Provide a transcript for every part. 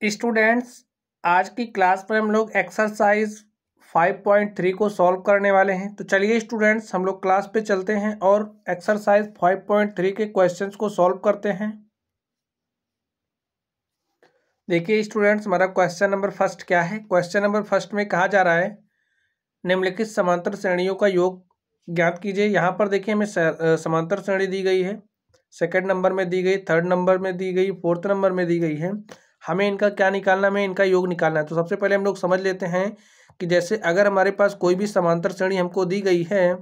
Students, आज की class में हम लोग एक्सरसाइज 5.3 को सॉल्व करने वाले हैं। तो चलिए स्टूडेंट्स, हम लोग क्लास पे चलते हैं और एक्सरसाइज 5.3 के क्वेश्चंस को सॉल्व करते हैं। देखिए स्टूडेंट्स, हमारा क्वेश्चन नंबर फर्स्ट क्या है। क्वेश्चन नंबर फर्स्ट में कहा जा रहा है निम्नलिखित समांतर श्रेणियों का योग ज्ञात कीजिए। यहाँ पर देखिए हमें समांतर श्रेणी दी गई है, सेकंड नंबर में दी गई, थर्ड नंबर में दी गई, फोर्थ नंबर में दी गई है। हमें इनका क्या निकालना, हमें इनका योग निकालना है। तो सबसे पहले हम लोग समझ लेते हैं कि जैसे अगर हमारे पास कोई भी समांतर श्रेणी हमको दी गई है,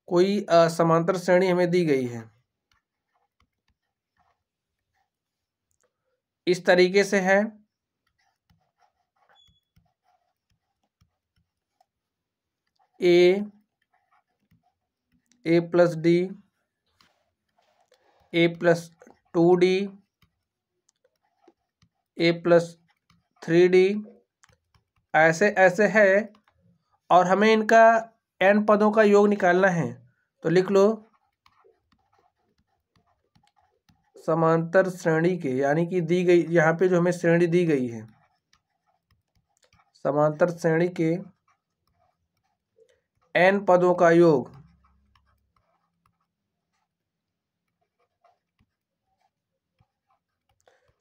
कोई समांतर श्रेणी हमें दी गई है, इस तरीके से है ए प्लस डी, ए प्लस 2D, ए प्लस 3D, ऐसे ऐसे है और हमें इनका n पदों का योग निकालना है। तो लिख लो समांतर श्रेणी के, यानी कि दी गई यहाँ पे जो हमें श्रेणी दी गई है, समांतर श्रेणी के n पदों का योग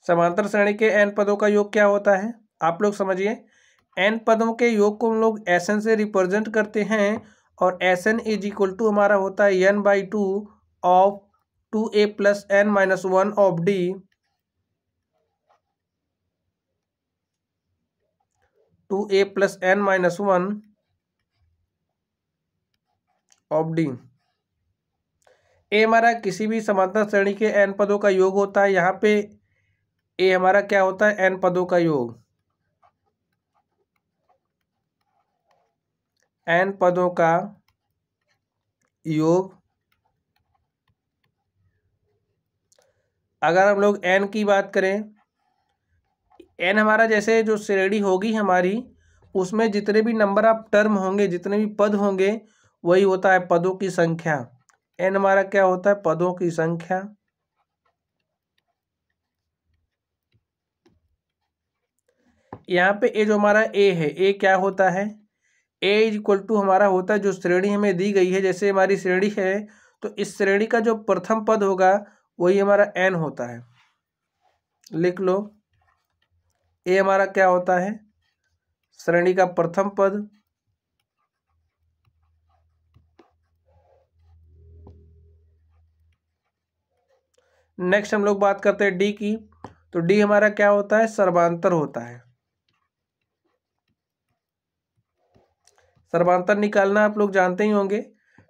समांतर श्रेणी के n पदों का योग क्या होता है, आप लोग समझिए। n पदों के योग को हम लोग Sn से रिप्रेजेंट करते हैं और Sn इज इक्वल टू हमारा होता है n/2 of 2a plus n-1 of d, 2a plus n-1 of d। ए हमारा किसी भी समांतर श्रेणी के n पदों का योग होता है। यहाँ पे ए हमारा क्या होता है, n पदों का योग, n पदों का योग। अगर हम लोग n की बात करें, n हमारा जैसे जो श्रेणी होगी हमारी, उसमें जितने भी नंबर ऑफ टर्म होंगे, जितने भी पद होंगे, वही होता है पदों की संख्या। n हमारा क्या होता है, पदों की संख्या। यहाँ पे ए जो हमारा ए है, ए क्या होता है, ए इज इक्वल टू हमारा होता है जो श्रेणी हमें दी गई है। जैसे हमारी श्रेणी है तो इस श्रेणी का जो प्रथम पद होगा वही हमारा n होता है। लिख लो ए हमारा क्या होता है, श्रेणी का प्रथम पद। नेक्स्ट हम लोग बात करते हैं डी की। तो डी हमारा क्या होता है, सर्वांतर होता है। सर्वांतर निकालना आप लोग जानते ही होंगे।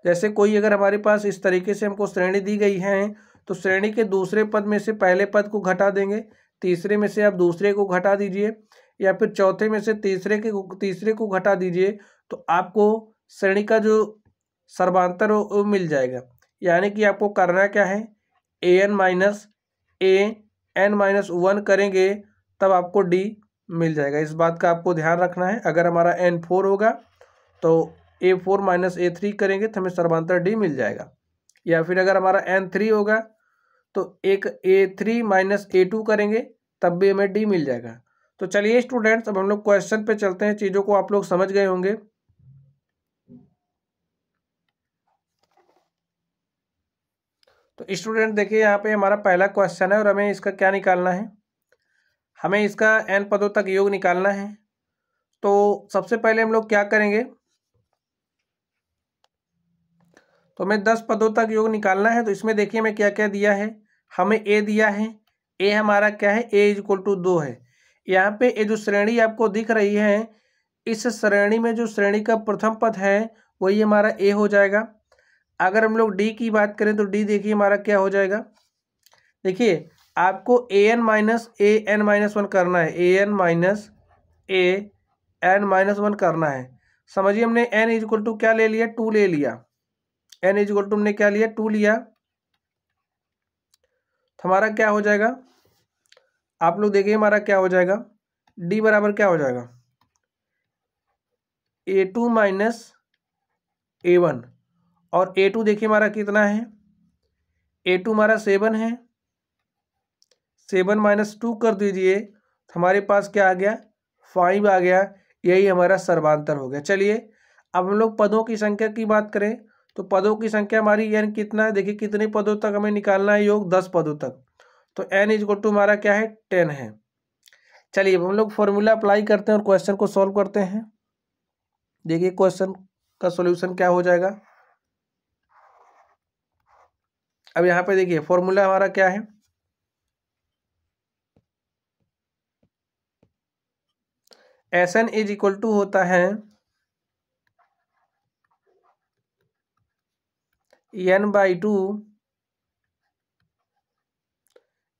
जैसे कोई अगर हमारे पास इस तरीके से हमको श्रेणी दी गई है तो श्रेणी के दूसरे पद में से पहले पद को घटा देंगे, तीसरे में से आप दूसरे को घटा दीजिए, या फिर चौथे में से तीसरे को घटा दीजिए, तो आपको श्रेणी का जो सर्वांतर वो मिल जाएगा। यानी कि आपको करना क्या है, an-1 करेंगे तब आपको डी मिल जाएगा। इस बात का आपको ध्यान रखना है। अगर हमारा n4 होगा तो a4 - a3 करेंगे तो हमें सर्वांतर डी मिल जाएगा। या फिर अगर हमारा n3 होगा तो एक a3 - a2 करेंगे तब भी हमें डी मिल जाएगा। तो चलिए स्टूडेंट्स, अब हम लोग क्वेश्चन पे चलते हैं। चीज़ों को आप लोग समझ गए होंगे। तो स्टूडेंट देखिए, यहाँ पे हमारा पहला क्वेश्चन है और हमें इसका क्या निकालना है, हमें इसका n पदों तक योग निकालना है। तो सबसे पहले हम लोग क्या करेंगे, तो हमें 10 पदों तक योग निकालना है। तो इसमें देखिए हमें क्या क्या दिया है, हमें ए दिया है। ए हमारा क्या है, ए इज इक्वल टू 2 है। यहाँ पे ये जो श्रेणी आपको दिख रही है, इस श्रेणी में जो श्रेणी का प्रथम पद है वही हमारा ए हो जाएगा। अगर हम लोग डी की बात करें तो डी देखिए हमारा क्या हो जाएगा। देखिए आपको an-1 करना है, an-1 करना है। समझिए हमने n इज इक्वल टू क्या ले लिया, 2 ले लिया। n इज इक्वल टू हमने क्या लिया, 2 लिया। तो हमारा क्या हो जाएगा, आप लोग देखिए हमारा क्या हो जाएगा, d बराबर क्या हो जाएगा, a2 - a1। और a2 देखिए हमारा कितना है, a2 हमारा 7 है, 7 माइनस 2 कर दीजिए तो हमारे पास क्या आ गया, 5 आ गया। यही हमारा सर्वांतर हो गया। चलिए अब हम लोग पदों की संख्या की बात करें तो पदों की संख्या हमारी n कितना है, देखिए कितने पदों तक हमें निकालना है योग, 10 पदों तक। तो n इक्वल टू हमारा क्या है, 10 है। चलिए अब हम लोग फॉर्मूला अप्लाई करते हैं और क्वेश्चन को सॉल्व करते हैं। देखिए क्वेश्चन का सॉल्यूशन क्या हो जाएगा। अब यहाँ पे देखिए फॉर्मूला हमारा क्या है, Sn इज इक्वल टू होता है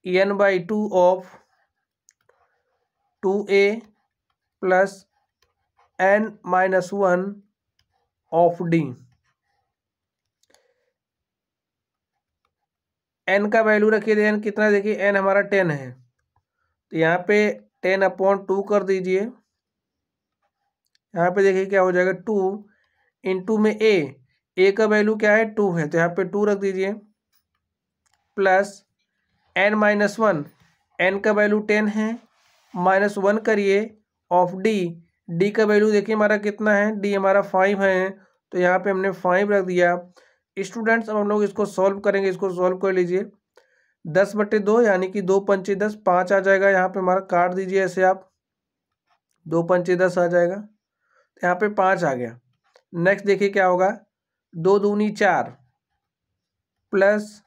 n/2 of 2a plus n-1 of d। n का वैल्यू रखिए, n कितना, देखिए n हमारा 10 है तो यहाँ पे 10/2 कर दीजिए। यहाँ पे देखिए क्या हो जाएगा, 2 इंटू में a का वैल्यू क्या है, 2 है तो यहाँ पे 2 रख दीजिए, प्लस n-1, n का वैल्यू 10 है, -1 करिए ऑफ d का वैल्यू देखिए हमारा कितना है, d हमारा 5 है तो यहाँ पे हमने 5 रख दिया। स्टूडेंट्स अब हम लोग इसको सॉल्व करेंगे, इसको सॉल्व कर लीजिए। 10/2 यानी कि 2 पंचे 10, 5 आ जाएगा। यहाँ पे हमारा काट दीजिए ऐसे आप, 2 पंचे 10 आ जाएगा, यहाँ पे 5 आ गया। नेक्स्ट देखिए क्या होगा, 2 दूनी 4 प्लस,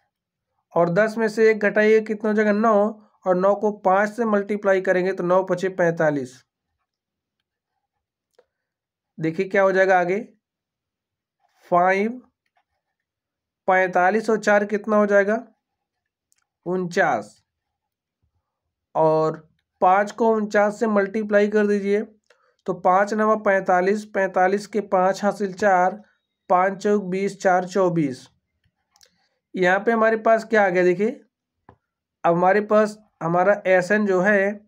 और 10 में से 1 घटाइए कितना हो जाएगा, 9, और 9 को 5 से मल्टीप्लाई करेंगे तो 9 पचे 45। देखिए क्या हो जाएगा आगे, 5, 45 और 4 कितना हो जाएगा, 49, और 5 को 49 से मल्टीप्लाई कर दीजिए तो 5 9 45, 45 के 5 हासिल 4, 5 चौक 20, 4 24। यहाँ पे हमारे पास क्या आ गया, देखिए अब हमारे पास हमारा Sn जो है,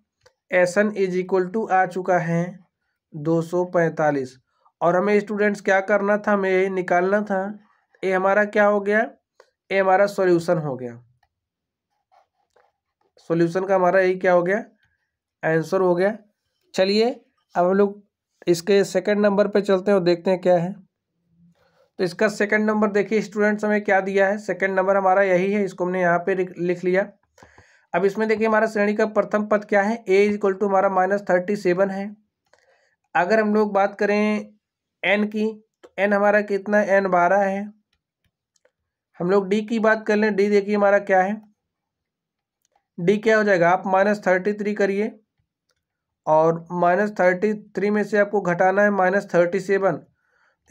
Sn इज इक्वल टू आ चुका है 245। और हमें स्टूडेंट्स क्या करना था, हमें यही निकालना था। ये हमारा क्या हो गया, ये हमारा सॉल्यूशन हो गया। सॉल्यूशन का हमारा यही क्या हो गया, आंसर हो गया। चलिए अब हम लोग इसके सेकंड नंबर पे चलते हैं और देखते हैं क्या है। तो इसका सेकंड नंबर देखिए स्टूडेंट्स हमें क्या दिया है, सेकंड नंबर हमारा यही है, इसको हमने यहाँ पे लिख लिया। अब इसमें देखिए हमारा श्रेणी का प्रथम पद क्या है, a इक्वल टू हमारा -37 है। अगर हम लोग बात करें n की तो n हमारा कितना है, n 12 है। हम लोग d की बात कर लें, d देखिए हमारा क्या है, d क्या हो जाएगा, आप -33 करिए, और -33 में से आपको घटाना है -37,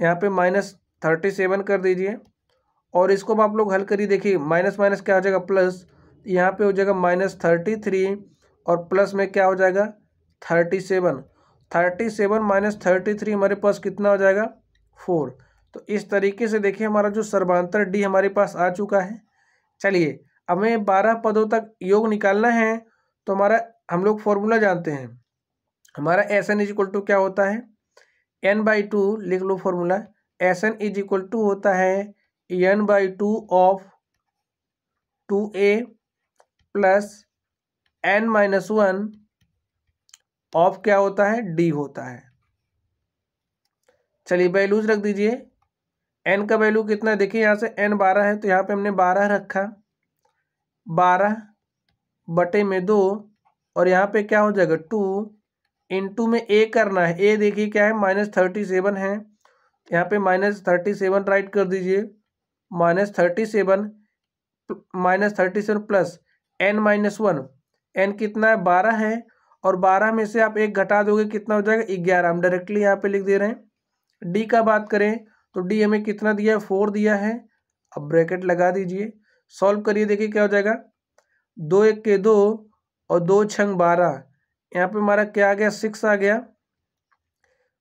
यहाँ पे -37 कर दीजिए, और इसको अब आप लोग हल करिए। देखिए माइनस माइनस क्या हो जाएगा, प्लस, यहाँ पे हो जाएगा -33 और प्लस में क्या हो जाएगा 37, 37 माइनस 33 हमारे पास कितना हो जाएगा 4। तो इस तरीके से देखिए हमारा जो सर्वांतर डी हमारे पास आ चुका है। चलिए अब हमें 12 पदों तक योग निकालना है तो हमारा हम लोग फॉर्मूला जानते हैं। हमारा Sn इज इक्वल टू क्या होता है, n/2 लिख लो formula. Sn is equal to होता है n/2 of 2a plus n-1 of क्या होता है, d होता है। चलिए वैल्यूज रख दीजिए। n का वैल्यू कितना है, देखिए यहाँ से n 12 है तो यहाँ पे हमने 12 रखा, 12/2, और यहाँ पे क्या हो जाएगा 2 इंटू में a करना है, a देखिए क्या है -37 है, यहाँ पे -37 राइट कर दीजिए, -37 प्लस n-1, n कितना है 12 है, और 12 में से आप 1 घटा दोगे कितना हो जाएगा 11। हम डायरेक्टली यहाँ पे लिख दे रहे हैं। d का बात करें तो d हमें कितना दिया है, 4 दिया है। अब ब्रैकेट लगा दीजिए, सॉल्व करिए, देखिए क्या हो जाएगा, 2 1 के 2 और 2 छंग 12, यहाँ पे हमारा क्या आ गया 6 आ गया।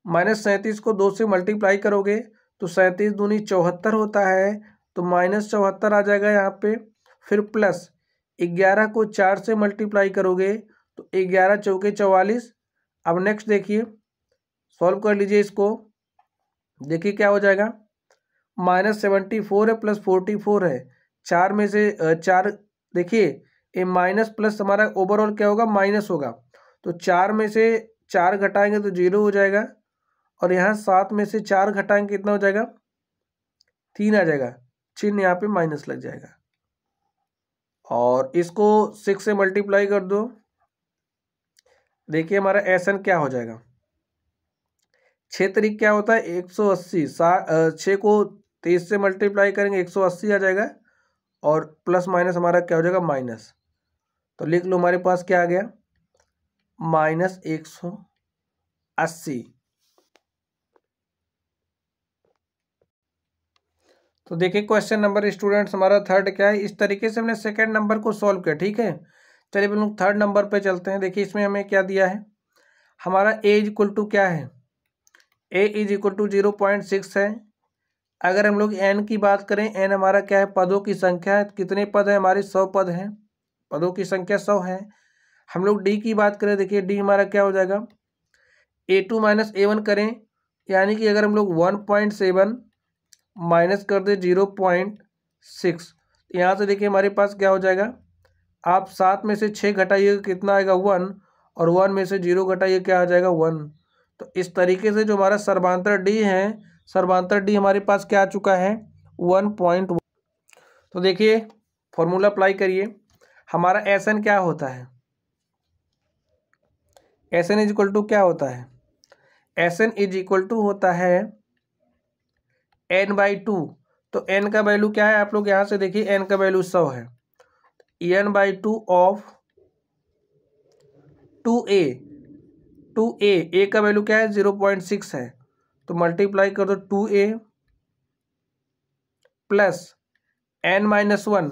-37 को 2 से मल्टीप्लाई करोगे तो 37 दूनी 74 होता है, तो -74 आ जाएगा यहाँ पे। फिर प्लस 11 को 4 से मल्टीप्लाई करोगे तो 11 चौके 44। अब नेक्स्ट देखिए सॉल्व कर लीजिए इसको, देखिए क्या हो जाएगा, -74 है प्लस 44 है, 4 में से 4 देखिए ए माइनस प्लस हमारा ओवरऑल क्या होगा, माइनस होगा। तो 4 में से 4 घटाएंगे तो 0 हो जाएगा, और यहाँ 7 में से 4 घटाएंगे कितना हो जाएगा, 3 आ जाएगा, चिन्ह यहाँ पे माइनस लग जाएगा। और इसको 6 से मल्टीप्लाई कर दो, देखिए हमारा एसएन क्या हो जाएगा। 6 तरीक क्या होता है 180, 6 को 23 से मल्टीप्लाई करेंगे 180 आ जाएगा, और प्लस माइनस हमारा क्या हो जाएगा, माइनस। तो लिख लो हमारे पास क्या आ गया, माइनस 180। तो देखिए क्वेश्चन नंबर स्टूडेंट्स हमारा थर्ड क्या है, इस तरीके से हमने सेकंड नंबर को सॉल्व किया। ठीक है, चलिए हम लोग थर्ड नंबर पे चलते हैं। देखिए इसमें हमें क्या दिया है, हमारा ए इज इक्वल टू क्या है, ए इज इक्वल टू 0.6 है। अगर हम लोग एन की बात करें, एन हमारा क्या है, पदों की संख्या है। कितने पद है हमारे, 100 पद हैं, पदों की संख्या 100 है। हम लोग डी की बात करें, देखिए डी हमारा क्या हो जाएगा, A2 माइनस A1 करें, यानी कि अगर हम लोग 1.7 माइनस कर दे 0.6, यहाँ से देखिए हमारे पास क्या हो जाएगा, आप 7 में से 6 घटाइएगा कितना आएगा, 1, और 1 में से 0 घटाइए क्या आ जाएगा, 1। तो इस तरीके से जो हमारा सर्वांतर डी है, सर्वांतर डी हमारे पास क्या आ चुका है, 1.1। तो देखिए फॉर्मूला अप्लाई करिए, हमारा एस एन क्या होता है, S N is equal to क्या होता है, S N is equal to होता है n/2। तो n का वैल्यू क्या है, आप लोग यहाँ से देखिए n का वैल्यू 100 है, n/2 ऑफ 2a, 2a का वैल्यू क्या है, 0.6 है। तो मल्टीप्लाई कर दो 2a प्लस n-1,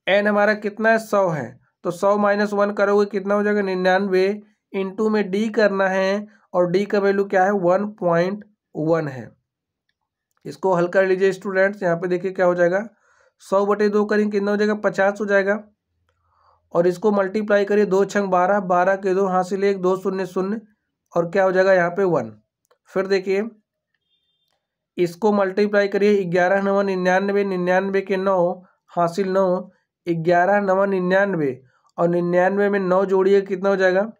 n हमारा कितना है, 100 है। तो 100 माइनस 1 करोगे कितना हो जाएगा, 99। इंटू में d करना है, और d का वैल्यू क्या है, 1.1 है। इसको हल कर लीजिए स्टूडेंट्स, यहाँ पे देखिए क्या हो जाएगा, 100/2 करेंगे कितना हो जाएगा, 50 हो जाएगा। और इसको मल्टीप्लाई करिए, 2 छंग 12, 12 के 2 हासिल 1, 2 0 0, और क्या हो जाएगा यहाँ पे 1। फिर देखिए इसको मल्टीप्लाई करिए, 11 9 99, 99 के 9 हासिल 9, 11 9 99, और 99 में 9 जोड़िए कितना हो जाएगा,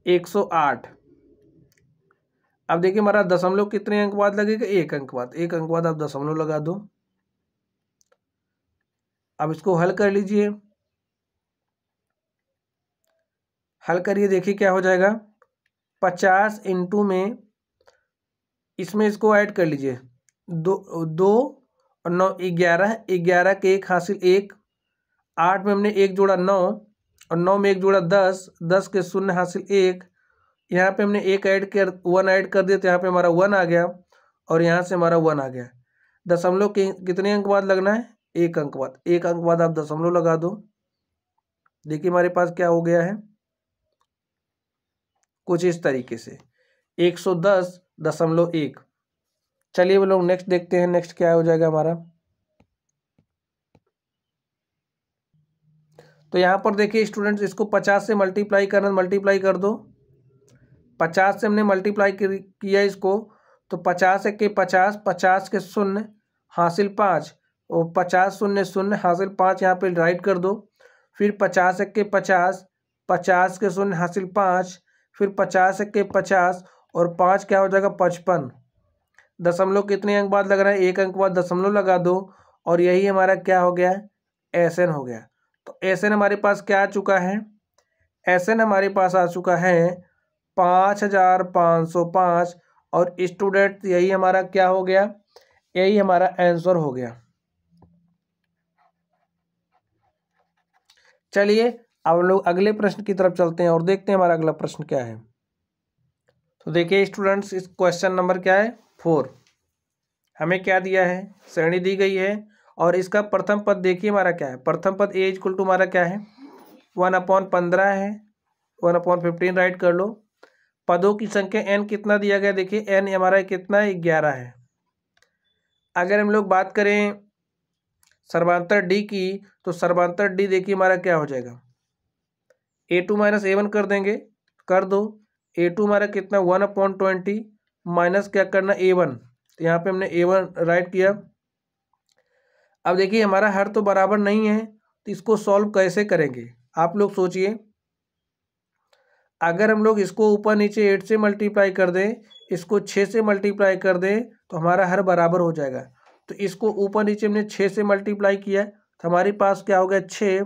108। अब देखिए हमारा दशमलव कितने अंक बाद लगेगा, 1 अंक बाद, 1 अंक बाद आप दशमलव लगा दो। अब इसको हल कर लीजिए, हल करिए, देखिए क्या हो जाएगा, 50 इंटू में इसमें इसको ऐड कर लीजिए, 2 और 9 11, 11 के 1 हासिल 1, 8 में हमने 1 जोड़ा 9, और 9 में 1 जोड़ा 10, 10 के 0 हासिल 1, यहाँ पे हमने 1 ऐड कर 1 ऐड कर दिया, तो यहाँ पे हमारा 1 आ गया, और यहाँ से हमारा 1 आ गया। दशमलव के कितने अंक बाद लगना है, 1 अंक बाद, 1 अंक बाद आप दशमलव लगा दो। देखिए हमारे पास क्या हो गया है, कुछ इस तरीके से 110.1। चलिए वो लोग नेक्स्ट देखते हैं, नेक्स्ट क्या हो जाएगा हमारा। तो यहाँ पर देखिए स्टूडेंट्स, इसको 50 से मल्टीप्लाई करना, मल्टीप्लाई कर दो। 50 से हमने मल्टीप्लाई किया इसको, तो 50 के 50, 50 के 0 हासिल 5, और 50 0 0 हासिल 5 यहाँ पे राइट कर दो। फिर 50 के 50, 50 के 0 हासिल 5, फिर 50 के 50, और 5 क्या हो जाएगा, 55। दशमलव कितने अंक बाद लग रहा है, 1 अंक बाद दशमलव लगा दो, और यही हमारा क्या हो गया, एस एन हो गया। तो एस एन हमारे पास क्या आ चुका है, एस एन हमारे पास आ चुका है 5505, और स्टूडेंट यही हमारा क्या हो गया, यही हमारा आंसर हो गया। चलिए अब हम लोग अगले प्रश्न की तरफ चलते हैं और देखते हैं हमारा अगला प्रश्न क्या है। तो देखिए स्टूडेंट्स, इस क्वेश्चन नंबर क्या है, 4। हमें क्या दिया है, श्रेणी दी गई है, और इसका प्रथम पद देखिए हमारा क्या है, प्रथम पद ए इक्वल टू हमारा क्या है, 1/15 है, 1/15 राइट कर लो। पदों की संख्या n कितना दिया गया, देखिए n हमारा कितना है, 11 है। अगर हम लोग बात करें सर्वांतर डी की, तो सर्वांतर डी देखिए हमारा क्या हो जाएगा, A2 माइनस A1 कर देंगे, कर दो। A2 हमारा कितना, 1/20 माइनस क्या करना, A1, तो यहाँ पे हमने A1 राइट किया। अब देखिए हमारा हर तो बराबर नहीं है, तो इसको सॉल्व कैसे करेंगे आप लोग सोचिए। अगर हम लोग इसको ऊपर नीचे 8 से मल्टीप्लाई कर दें, इसको 6 से मल्टीप्लाई कर दें, तो हमारा हर बराबर हो जाएगा। तो इसको ऊपर नीचे हमने 6 से मल्टीप्लाई किया तो हमारे पास क्या हो गया 6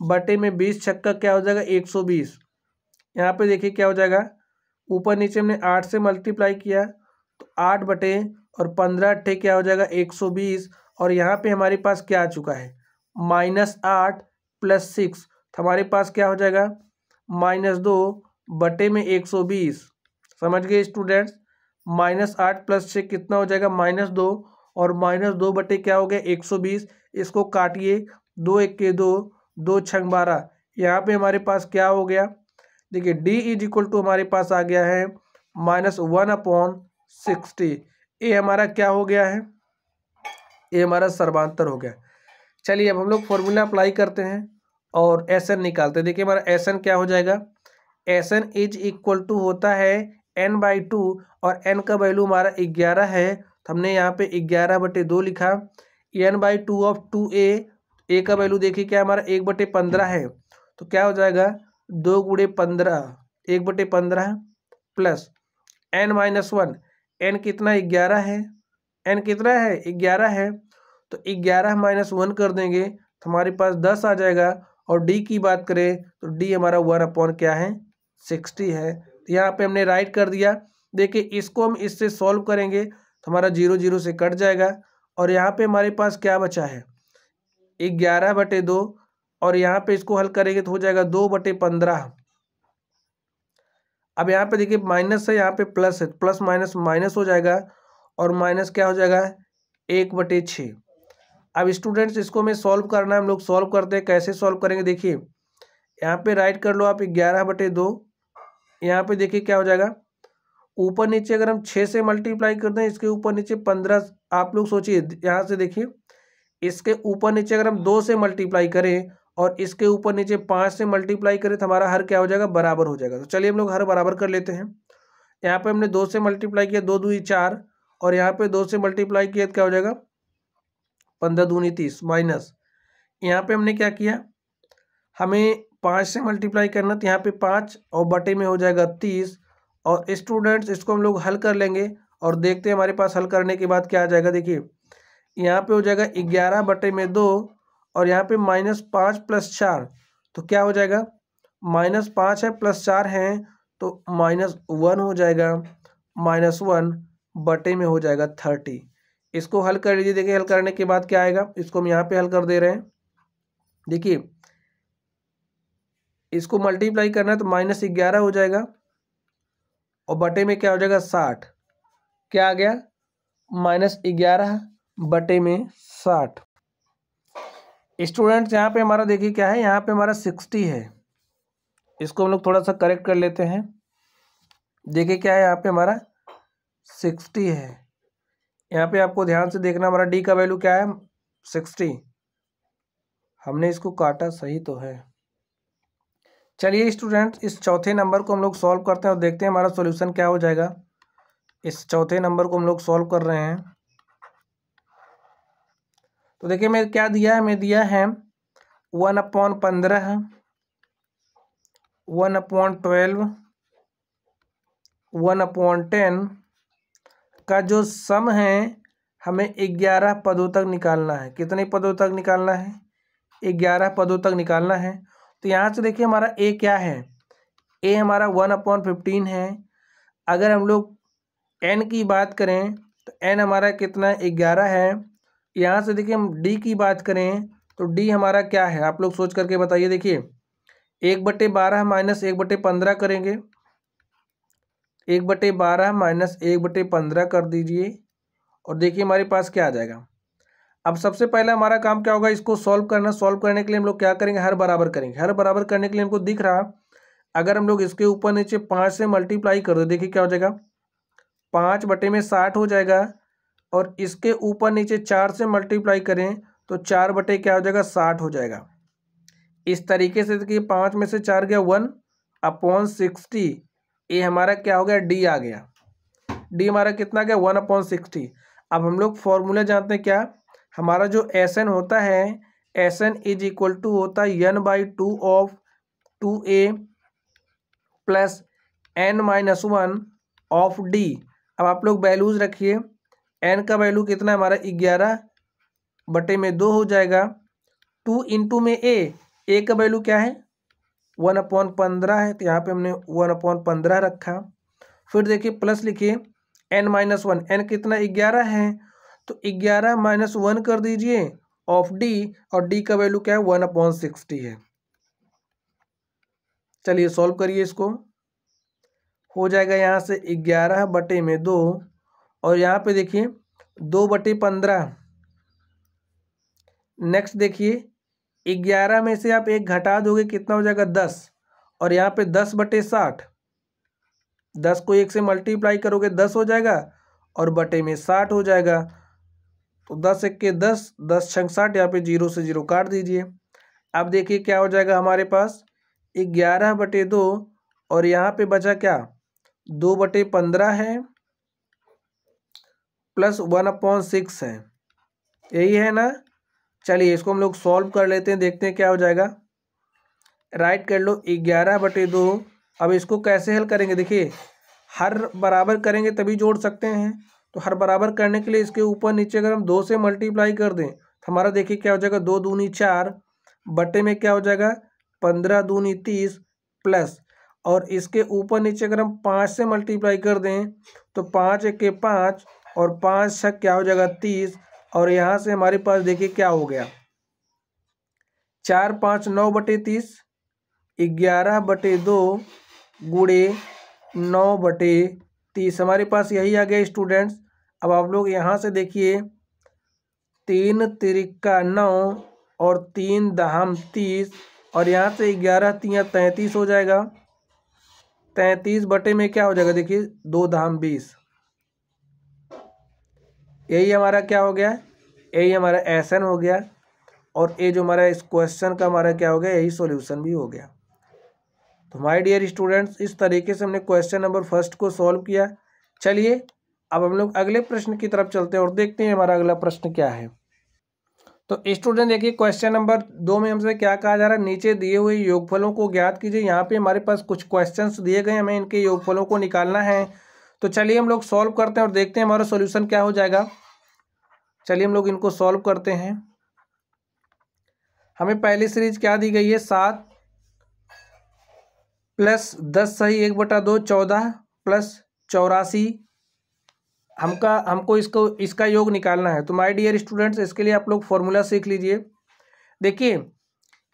बटे में 20 छक्का क्या हो जाएगा 120। यहाँ पे देखिए क्या हो जाएगा, ऊपर नीचे हमने 8 से मल्टीप्लाई किया तो 8 बटे और 15 अट्ठे क्या हो जाएगा 120। और यहाँ पे हमारे पास क्या आ चुका है -8 + 6, तो हमारे पास क्या हो जाएगा -2 बटे में 120। समझ गए स्टूडेंट्स, -8 + 6 कितना हो जाएगा -2 और -2 बटे क्या हो गया 120। इसको काटिए, 2 × 1 = 2, 2 × 6 = 12। यहाँ पे हमारे पास क्या हो गया, देखिए d = हमारे पास आ गया है -1/60। ये हमारा क्या हो गया है, ये हमारा सर्वांतर हो गया। चलिए अब हम लोग फॉर्मूला अप्लाई करते हैं और SN निकालते हैं। देखिए हमारा SN क्या हो जाएगा, SN = होता है n/2 और n का वैल्यू हमारा 11 है, तो हमने यहाँ पे 11/2 लिखा। n/2 of 2a, a का वैल्यू देखिए क्या हमारा 1/15 है, तो क्या हो जाएगा 2 × 15 1/15 प्लस n-1, n कितना 11 है, n कितना है 11 है, तो 11 - 1 कर देंगे तो हमारे पास 10 आ जाएगा। और d की बात करें तो d हमारा 1/ क्या है 60 है। तो यहाँ पे हमने राइट कर दिया। देखिए इसको हम इससे सॉल्व करेंगे तो हमारा 0 0 से कट जाएगा और यहाँ पे हमारे पास क्या बचा है 11/2 और यहाँ पे इसको हल करेंगे तो हो जाएगा 2/15। अब यहाँ पे देखिए माइनस है, यहाँ पे प्लस है, प्लस माइनस माइनस हो जाएगा और माइनस क्या हो जाएगा 1/6। अब स्टूडेंट्स इसको हमें सॉल्व करना है, हम लोग सॉल्व करते हैं। कैसे सॉल्व करेंगे, देखिए यहाँ पे राइट कर लो आप 11/2। यहाँ पे देखिए क्या हो जाएगा, ऊपर नीचे अगर हम 6 से मल्टीप्लाई कर दें, इसके ऊपर नीचे 15, आप लोग सोचिए यहाँ से देखिए इसके ऊपर नीचे अगर हम 2 से मल्टीप्लाई करें और इसके ऊपर नीचे 5 से मल्टीप्लाई करें तो हमारा हर क्या हो जाएगा बराबर हो जाएगा। तो चलिए हम लोग हर बराबर कर लेते हैं। यहाँ पे हमने 2 से मल्टीप्लाई किया 2 दूनी 4 और यहाँ पे 2 से मल्टीप्लाई किया तो क्या हो जाएगा 15 दूनी 30 माइनस यहाँ पे हमने क्या किया, हमें 5 से मल्टीप्लाई करना तो यहाँ पे 5 और बटे में हो जाएगा 30। और स्टूडेंट्स इसको हम लोग हल कर लेंगे और देखते हैं हमारे पास हल करने के बाद क्या आ जाएगा। देखिए यहाँ पे हो जाएगा 11/2 और यहाँ पे -5 + 4, तो क्या हो जाएगा -5 है + 4 है तो -1 हो जाएगा, -1 बटे में हो जाएगा 30। इसको हल कर लीजिए। देखिए हल करने के बाद क्या आएगा, इसको हम यहाँ पे हल कर दे रहे हैं। देखिए इसको मल्टीप्लाई करना है तो -11 हो जाएगा और बटे में क्या हो जाएगा 60। क्या आ गया -11 बटे में 60। स्टूडेंट्स यहाँ पे हमारा देखिए क्या है, यहाँ पे हमारा 60 है। इसको हम लोग थोड़ा सा करेक्ट कर लेते हैं। देखिए क्या है, यहाँ पे हमारा 60 है। यहाँ पे आपको ध्यान से देखना, हमारा डी का वैल्यू क्या है 60। हमने इसको काटा सही तो है। चलिए स्टूडेंट्स इस चौथे नंबर को हम लोग सॉल्व करते हैं और देखते हैं हमारा सॉल्यूशन क्या हो जाएगा। इस चौथे नंबर को हम लोग सॉल्व कर रहे हैं। तो देखिए मैं क्या दिया है, मैं दिया है 1/15, 1/12, 1/10 का जो सम है हमें 11 पदों तक निकालना है। कितने पदों तक निकालना है 11 पदों तक निकालना है। तो यहाँ से देखिए हमारा ए क्या है, ए हमारा 1/15 है। अगर हम लोग एन की बात करें तो एन हमारा कितना 11 है। यहाँ से देखिए हम डी की बात करें तो डी हमारा क्या है, आप लोग सोच करके बताइए। देखिए 1/12 - 1/15 करेंगे, 1/12 - 1/15 कर दीजिए और देखिए हमारे पास क्या आ जाएगा। अब सबसे पहले हमारा काम क्या होगा, इसको सॉल्व करना। सॉल्व करने के लिए हम लोग क्या करेंगे, हर बराबर करेंगे। हर बराबर करने के लिए हमको दिख रहा, अगर हम लोग इसके ऊपर नीचे 5 से मल्टीप्लाई कर दो, देखिए क्या हो जाएगा 5 बटे में 60 हो जाएगा। और इसके ऊपर नीचे 4 से मल्टीप्लाई करें तो 4 बटे क्या हो जाएगा 60 हो जाएगा। इस तरीके से देखिए 5 में से 4 गया 1/60। ये हमारा क्या हो गया डी आ गया। डी हमारा कितना गया 1/60। अब हम लोग फॉर्मूला जानते हैं क्या, हमारा जो SN होता है S N is equal to होता है n/2 of 2a plus n-1 of d। अब आप लोग वैल्यूज रखिए, n का वैल्यू कितना है हमारा 11/2 हो जाएगा। 2 इंटू में a का वैल्यू क्या है 1/15 है, तो यहाँ पे हमने 1/15 रखा। फिर देखिए प्लस लिखिए n-1, n कितना 11 है, तो 11-1 कर दीजिए ऑफ d, और d का वैल्यू क्या है 1/60 है। चलिए सॉल्व करिए इसको, हो जाएगा यहाँ से 11/2, और यहाँ पे देखिए 2/15। नेक्स्ट देखिए 11 में से आप 1 घटा दोगे कितना हो जाएगा 10, और यहाँ पे 10/60, 10 को 1 से मल्टीप्लाई करोगे 10 हो जाएगा, और बटे में 60 हो जाएगा। तो 10 1 के 10, 10 छंग 60, यहाँ पे 0 से 0 काट दीजिए। अब देखिए क्या हो जाएगा हमारे पास 11/2, और यहाँ पे बचा क्या 2/15 है प्लस 1/6 है, यही है ना। चलिए इसको हम लोग सॉल्व कर लेते हैं, देखते हैं क्या हो जाएगा। राइट कर लो 11/2। अब इसको कैसे हल करेंगे, देखिए हर बराबर करेंगे तभी जोड़ सकते हैं, तो हर बराबर करने के लिए इसके ऊपर नीचे अगर हम 2 से मल्टीप्लाई कर दें तो हमारा देखिए क्या हो जाएगा 2 दूनी 4, बटे में क्या हो जाएगा 15 दूनी 30 प्लस, और इसके ऊपर नीचे अगर हम 5 से मल्टीप्लाई कर दें तो 5 1 के 5, और 5 6 क्या हो जाएगा 30, और यहाँ से हमारे पास देखिए क्या हो गया 4 5 9/30, 11/2 गुणे 9/30, हमारे पास यही आ गया स्टूडेंट्स। अब आप लोग यहाँ से देखिए 3 तिरिका 9 और 3 दहम 30, और यहाँ से 11 3 33 हो जाएगा। 33 बटे में क्या हो जाएगा देखिए 2 दहम 20, यही हमारा क्या हो गया, यही हमारा एसन हो गया, और ये जो हमारा इस क्वेश्चन का हमारा क्या हो गया, यही सॉल्यूशन भी हो गया। तो माय डियर स्टूडेंट्स, इस तरीके से हमने क्वेश्चन नंबर फर्स्ट को सॉल्व किया। चलिए अब हम लोग अगले प्रश्न की तरफ चलते हैं और देखते हैं हमारा अगला प्रश्न क्या है। तो स्टूडेंट देखिए क्वेश्चन नंबर 2 में हमसे क्या कहा जा रहा है, नीचे दिए हुए योगफलों को ज्ञात कीजिए। यहाँ पे हमारे पास कुछ क्वेश्चंस दिए गए, हमें इनके योगफलों को निकालना है। तो चलिए हम लोग सॉल्व करते हैं और देखते हैं हमारा सॉल्यूशन क्या हो जाएगा। चलिए हम लोग इनको सॉल्व करते हैं। हमें पहली सीरीज क्या दी गई है 7 प्लस 10 सही 1/2 14 प्लस 84, हमको इसका योग निकालना है। तो माय डियर स्टूडेंट्स, इसके लिए आप लोग फॉर्मूला सीख लीजिए। देखिए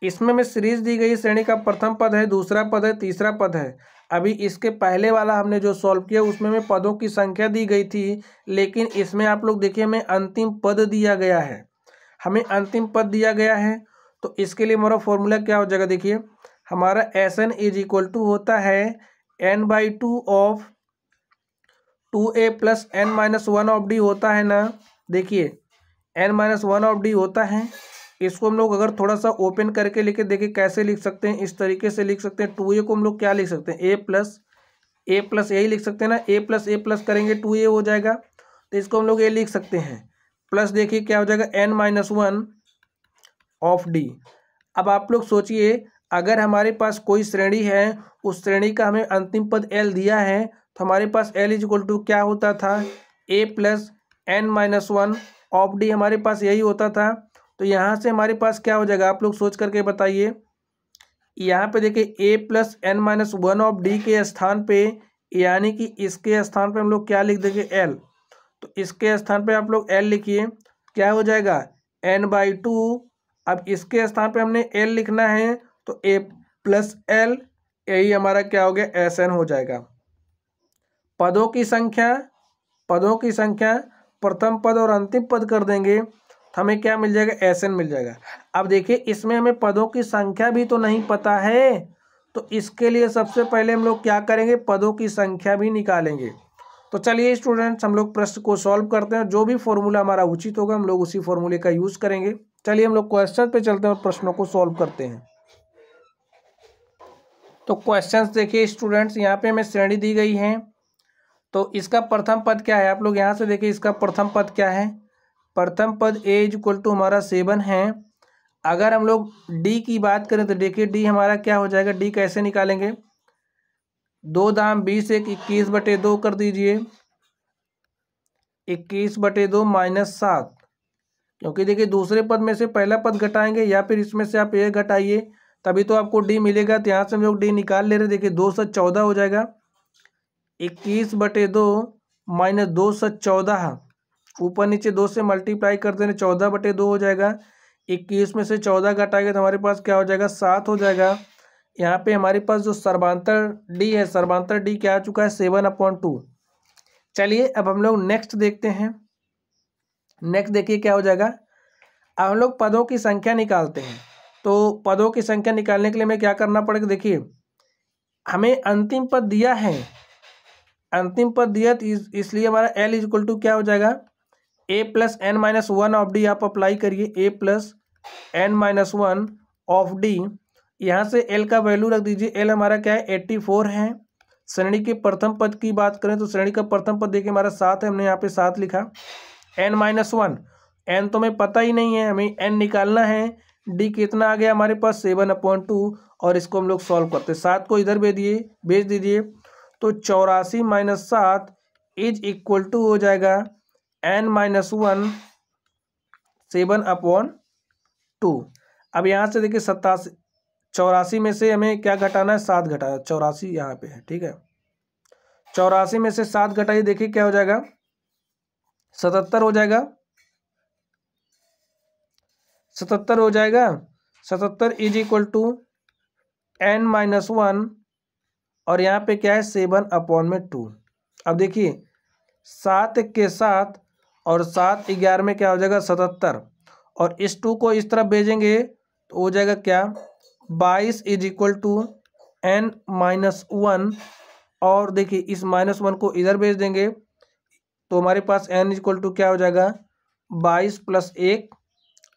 इसमें में सीरीज दी गई श्रेणी का प्रथम पद है, दूसरा पद है, तीसरा पद है। अभी इसके पहले वाला हमने जो सॉल्व किया उसमें में पदों की संख्या दी गई थी, लेकिन इसमें आप लोग देखिए हमें अंतिम पद दिया गया है, हमें अंतिम पद दिया गया है। तो इसके लिए हमारा फॉर्मूला क्या हो जाएगा, देखिए हमारा S N is equal to होता है n/2 of 2a plus n-1 of D होता है ना। देखिए n-1 ऑफ डी होता है, इसको हम लोग अगर थोड़ा सा ओपन करके लिखे देखिए कैसे लिख सकते हैं, इस तरीके से लिख सकते हैं। 2a को हम लोग क्या लिख सकते हैं a प्लस यही लिख सकते हैं ना, a प्लस करेंगे 2a हो जाएगा, तो इसको हम लोग ये लिख सकते हैं। प्लस देखिए क्या हो जाएगा n-1 ऑफ डी। अब आप लोग सोचिए अगर हमारे पास कोई श्रेणी है, उस श्रेणी का हमें अंतिम पद l दिया है, तो हमारे पास l इज इक्वल टू क्या होता था a plus n-1 of D, हमारे पास यही होता था। तो यहाँ से हमारे पास क्या हो जाएगा आप लोग सोच करके बताइए। यहाँ पे देखिए a plus n-1 of D के स्थान पे, यानी कि इसके स्थान पे हम लोग क्या लिख देंगे l, तो इसके स्थान पे आप लोग l लिखिए, क्या हो जाएगा n/2। अब इसके स्थान पे हमने l लिखना है तो a प्लस l, यही हमारा क्या हो गया एस एन हो जाएगा। पदों की संख्या प्रथम पद और अंतिम पद कर देंगे तो हमें क्या मिल जाएगा एस एन मिल जाएगा। अब देखिए इसमें हमें पदों की संख्या भी तो नहीं पता है, तो इसके लिए सबसे पहले हम लोग क्या करेंगे पदों की संख्या भी निकालेंगे। तो चलिए स्टूडेंट्स हम लोग प्रश्न को सॉल्व करते हैं, जो भी फॉर्मूला हमारा उचित होगा हम लोग उसी फॉर्मूले का यूज करेंगे। चलिए हम लोग क्वेश्चन पे चलते हैं और प्रश्नों को सॉल्व करते हैं। तो क्वेश्चंस देखिए स्टूडेंट्स, यहाँ पे हमें श्रेणी दी गई है, तो इसका प्रथम पद क्या है आप लोग यहाँ से देखिए, इसका प्रथम पद क्या है, प्रथम पद a इज इक्वल टू हमारा 7 है। अगर हम लोग डी की बात करें तो देखिए डी हमारा क्या हो जाएगा, डी कैसे निकालेंगे, 2 दाम 20 एक 21/2 कर दीजिए, 21/2 -7, क्योंकि देखिए दूसरे पद में से पहला पद घटाएंगे या फिर इसमें से आप ये घटाइए तभी तो आपको डी मिलेगा। तो यहाँ से हम लोग डी निकाल ले रहे, देखिए 2 से 14 हो जाएगा, 21/2 -2 से 14, ऊपर नीचे 2 से मल्टीप्लाई कर देने 14/2 हो जाएगा। 21 में से 14 घटाएंगे तो हमारे पास क्या हो जाएगा, 7 हो जाएगा। यहाँ पे हमारे पास जो सर्वांतर डी है, सर्वांतर डी क्या आ चुका है, 7/2। चलिए अब हम लोग नेक्स्ट देखते हैं। नेक्स्ट देखिए क्या हो जाएगा, अब हम लोग पदों की संख्या निकालते हैं। तो पदों की संख्या निकालने के लिए हमें क्या करना पड़ेगा, देखिए हमें अंतिम पद दिया है, अंतिम पद दिया तो इसलिए हमारा L इक्वल टू क्या हो जाएगा, a + n-1 ऑफ डी आप अप्लाई करिए, a + n-1 ऑफ डी। यहाँ से L का वैल्यू रख दीजिए, L हमारा क्या है 84 है। श्रेणी के प्रथम पद की बात करें तो श्रेणी का प्रथम पद देखिए हमारा 7 है, हमने यहाँ पे 7 लिखा। n-1, n तो हमें पता ही नहीं है, हमें n निकालना है। d कितना आ गया हमारे पास 7/2, और इसको हम लोग सॉल्व करते हैं। 7 को इधर भेज दीजिए, तो 84 - 7 इज इक्वल टू हो जाएगा n-1 7/2। अब यहाँ से देखिए 84 में से हमें क्या घटाना है, 7 घटाना है, 84 यहाँ पे है, ठीक है। 84 में से 7 घटाइए, देखिए क्या हो जाएगा, 77 हो जाएगा, 77 हो जाएगा। 77 इज इक्वल टू n-1, और यहाँ पे क्या है 7/2। अब देखिए 7 के 7 और 7 11 में क्या हो जाएगा 77, और इस 2 को इस तरफ भेजेंगे तो हो जाएगा क्या 22 इज इक्वल टू n-1, और देखिए इस -1 को इधर भेज देंगे तो हमारे पास n इक्वल टू क्या हो जाएगा 22 + 1,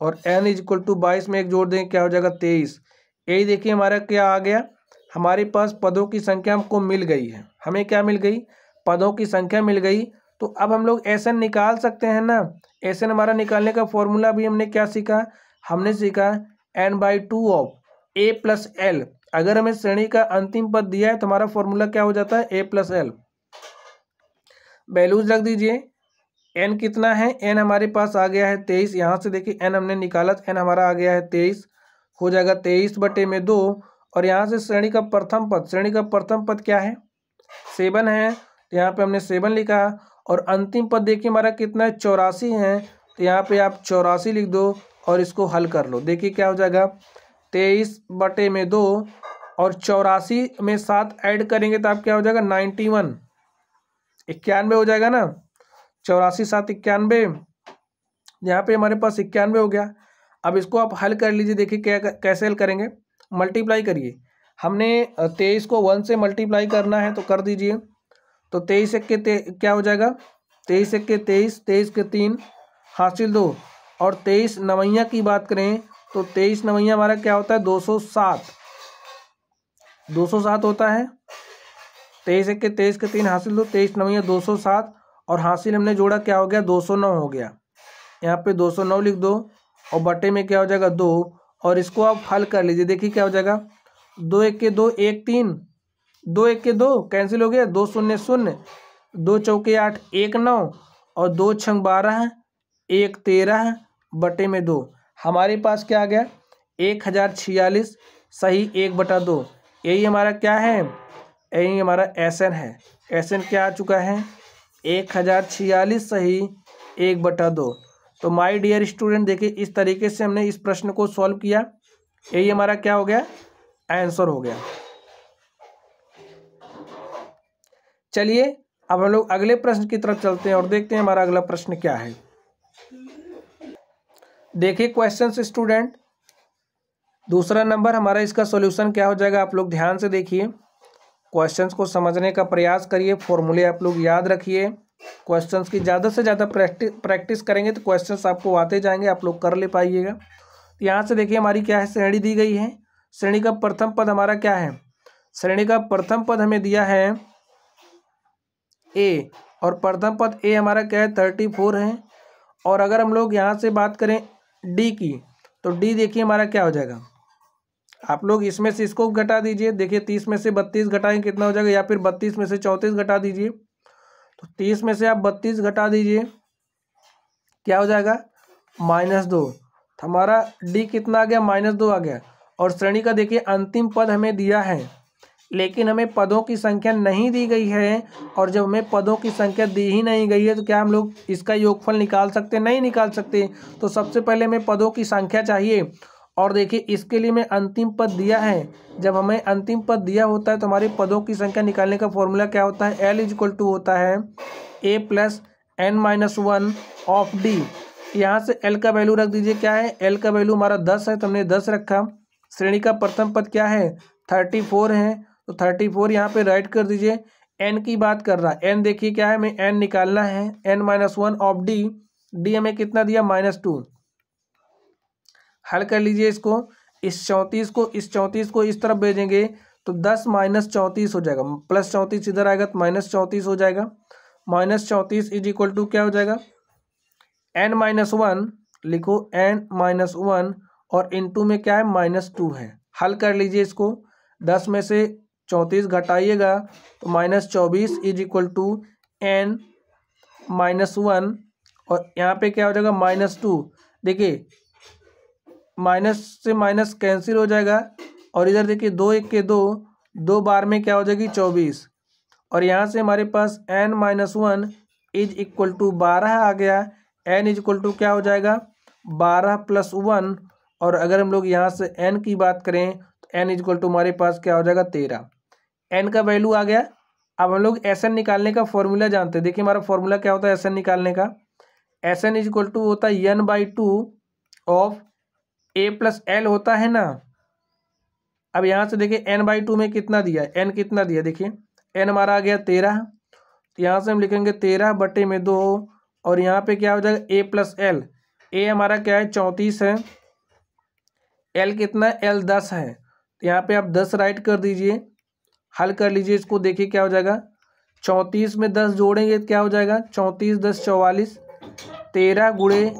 और n इक्वल टू 22 में 1 जोड़ देंगे क्या हो जाएगा 23। यही देखिए हमारा क्या आ गया, हमारे पास पदों की संख्या हमको मिल गई है। हमें क्या मिल गई, पदों की संख्या मिल गई। तो अब हम लोग SN निकाल सकते हैं ना। SN हमारा निकालने का फॉर्मूला भी हमने क्या सीखा, हमने सीखा n/2 ऑफ a + l। अगर हमें श्रेणी का अंतिम पद दिया है तो हमारा फॉर्मूला क्या हो जाता है a + l। वैल्यूज रख दीजिए, n कितना है, n हमारे पास आ गया है 23। यहाँ से देखिए n हमने निकाला, n हमारा आ गया है 23, हो जाएगा 23/2। और यहाँ से श्रेणी का प्रथम पद, श्रेणी का प्रथम पद क्या है 7 है, तो यहाँ पे हमने 7 लिखा। और अंतिम पद देखिए हमारा कितना है 84 है, तो यहाँ पे आप 84 लिख दो और इसको हल कर लो। देखिए क्या हो जाएगा 23/2, और 84 में 7 ऐड करेंगे तो आप क्या हो जाएगा 91, 91 हो जाएगा ना। 84 7 91, यहाँ पे हमारे पास 91 हो गया। अब इसको आप हल कर लीजिए, देखिए क्या कैसे हल करेंगे, मल्टीप्लाई करिए। हमने 23 को 1 से मल्टीप्लाई करना है तो कर दीजिए। तो 23 एक के क्या हो जाएगा 23 एक के 23, 23 के 3 हासिल 2, और 23 नवैया की बात करें तो 23 नवैया हमारा क्या होता है 207, 207 होता है। 23 एक के 23 के 3 हासिल 2, 23 नवैया 207, और हासिल हमने जोड़ा क्या हो गया 209 हो गया। यहाँ पे 209 लिख दो, और बटे में क्या हो जाएगा 2, और इसको आप हल कर लीजिए। देखिए क्या हो जाएगा 2 एक के 2 1 3, 2 एक के 2 कैंसिल हो गया, 2 0 0, 2 चौके 8 1 9, और 2 छंग 12 1 13 बटे में 2। हमारे पास क्या आ गया 1046, सही 1/2। यही हमारा क्या है, यही हमारा SN है। SN क्या आ चुका है 1046, सही 1/2। तो माय डियर स्टूडेंट देखिए इस तरीके से हमने इस प्रश्न को सॉल्व किया, यही हमारा क्या हो गया आंसर हो गया। चलिए अब हम लोग अगले प्रश्न की तरफ चलते हैं और देखते हैं हमारा अगला प्रश्न क्या है। देखिए क्वेश्चन स्टूडेंट, दूसरा नंबर हमारा इसका सॉल्यूशन क्या हो जाएगा, आप लोग ध्यान से देखिए, क्वेश्चंस को समझने का प्रयास करिए, फॉर्मूले आप लोग याद रखिए। क्वेश्चंस की ज़्यादा से ज़्यादा प्रैक्टिस करेंगे तो क्वेश्चंस आपको आते जाएंगे, आप लोग कर ले पाइएगा। तो यहाँ से देखिए हमारी क्या है श्रेणी दी गई है। श्रेणी का प्रथम पद हमारा क्या है, श्रेणी का प्रथम पद हमें दिया है A, और प्रथम पद A हमारा क्या है 34 है। और अगर हम लोग यहाँ से बात करें D की, तो डी देखिए हमारा क्या हो जाएगा, आप लोग इसमें से इसको घटा दीजिए। देखिए 30 में से 32 घटाएंगे कितना हो जाएगा, या फिर 32 में से 34 घटा दीजिए। तो 30 में से आप 32 घटा दीजिए, क्या हो जाएगा -2। तो हमारा डी कितना आ गया, -2 आ गया। और श्रेणी का देखिए अंतिम पद हमें दिया है, लेकिन हमें पदों की संख्या नहीं दी गई है। और जब हमें पदों की संख्या दी ही नहीं गई है तो क्या हम लोग इसका योगफल निकाल सकते? नहीं निकाल सकते। तो सबसे पहले हमें पदों की संख्या चाहिए। और देखिए इसके लिए मैं अंतिम पद दिया है। जब हमें अंतिम पद दिया होता है तो हमारे पदों की संख्या निकालने का फॉर्मूला क्या होता है, L = होता है A + n-1 ऑफ D। यहाँ से L का वैल्यू रख दीजिए, क्या है, L का वैल्यू हमारा 10 है तो हमने 10 रखा। श्रेणी का प्रथम पद क्या है, 34 है, तो 34 यहाँ पे राइट कर दीजिए। n की बात कर रहा है, n देखिए क्या है, हमें n निकालना है, n-1 ऑफ D। D हमें कितना दिया, -2। हल कर लीजिए इसको। इस 34 को इस तरफ भेजेंगे तो 10 - 34 हो जाएगा, +34 इधर आएगा तो -34 हो जाएगा। -34 = क्या हो जाएगा, n-1 लिखो, n-1 और इनटू में क्या है, -2 है। हल कर लीजिए इसको, 10 में से 34 घटाइएगा तो -24 = n-1 और यहाँ पे क्या हो जाएगा, -2। देखिए माइनस से माइनस कैंसिल हो जाएगा और इधर देखिए 2 1 के 2, 2 बार में क्या हो जाएगी, 24। और यहाँ से हमारे पास n-1 = 12 आ गया। n = क्या हो जाएगा, 12 + 1। और अगर हम लोग यहाँ से n की बात करें तो n = हमारे पास क्या हो जाएगा, 13। n का वैल्यू आ गया। अब हम लोग Sn निकालने का फॉर्मूला जानते हैं। देखिए हमारा फॉर्मूला क्या होता है Sn निकालने का, Sn = होता है n/2 ऑफ A + L होता है ना। अब यहाँ से देखिए n/2 में कितना दिया है, n कितना दिया, देखिए n हमारा आ गया 13। तो यहाँ से हम लिखेंगे 13/2 और यहाँ पे क्या हो जाएगा, A + L। A हमारा क्या है, 34 है, L कितना है, L 10 है। तो यहाँ पे आप 10 राइट कर दीजिए। हल कर लीजिए इसको, देखिए क्या हो जाएगा, 34 में 10 जोड़ेंगे तो क्या हो जाएगा, 34 × 10 = 44, 13 ×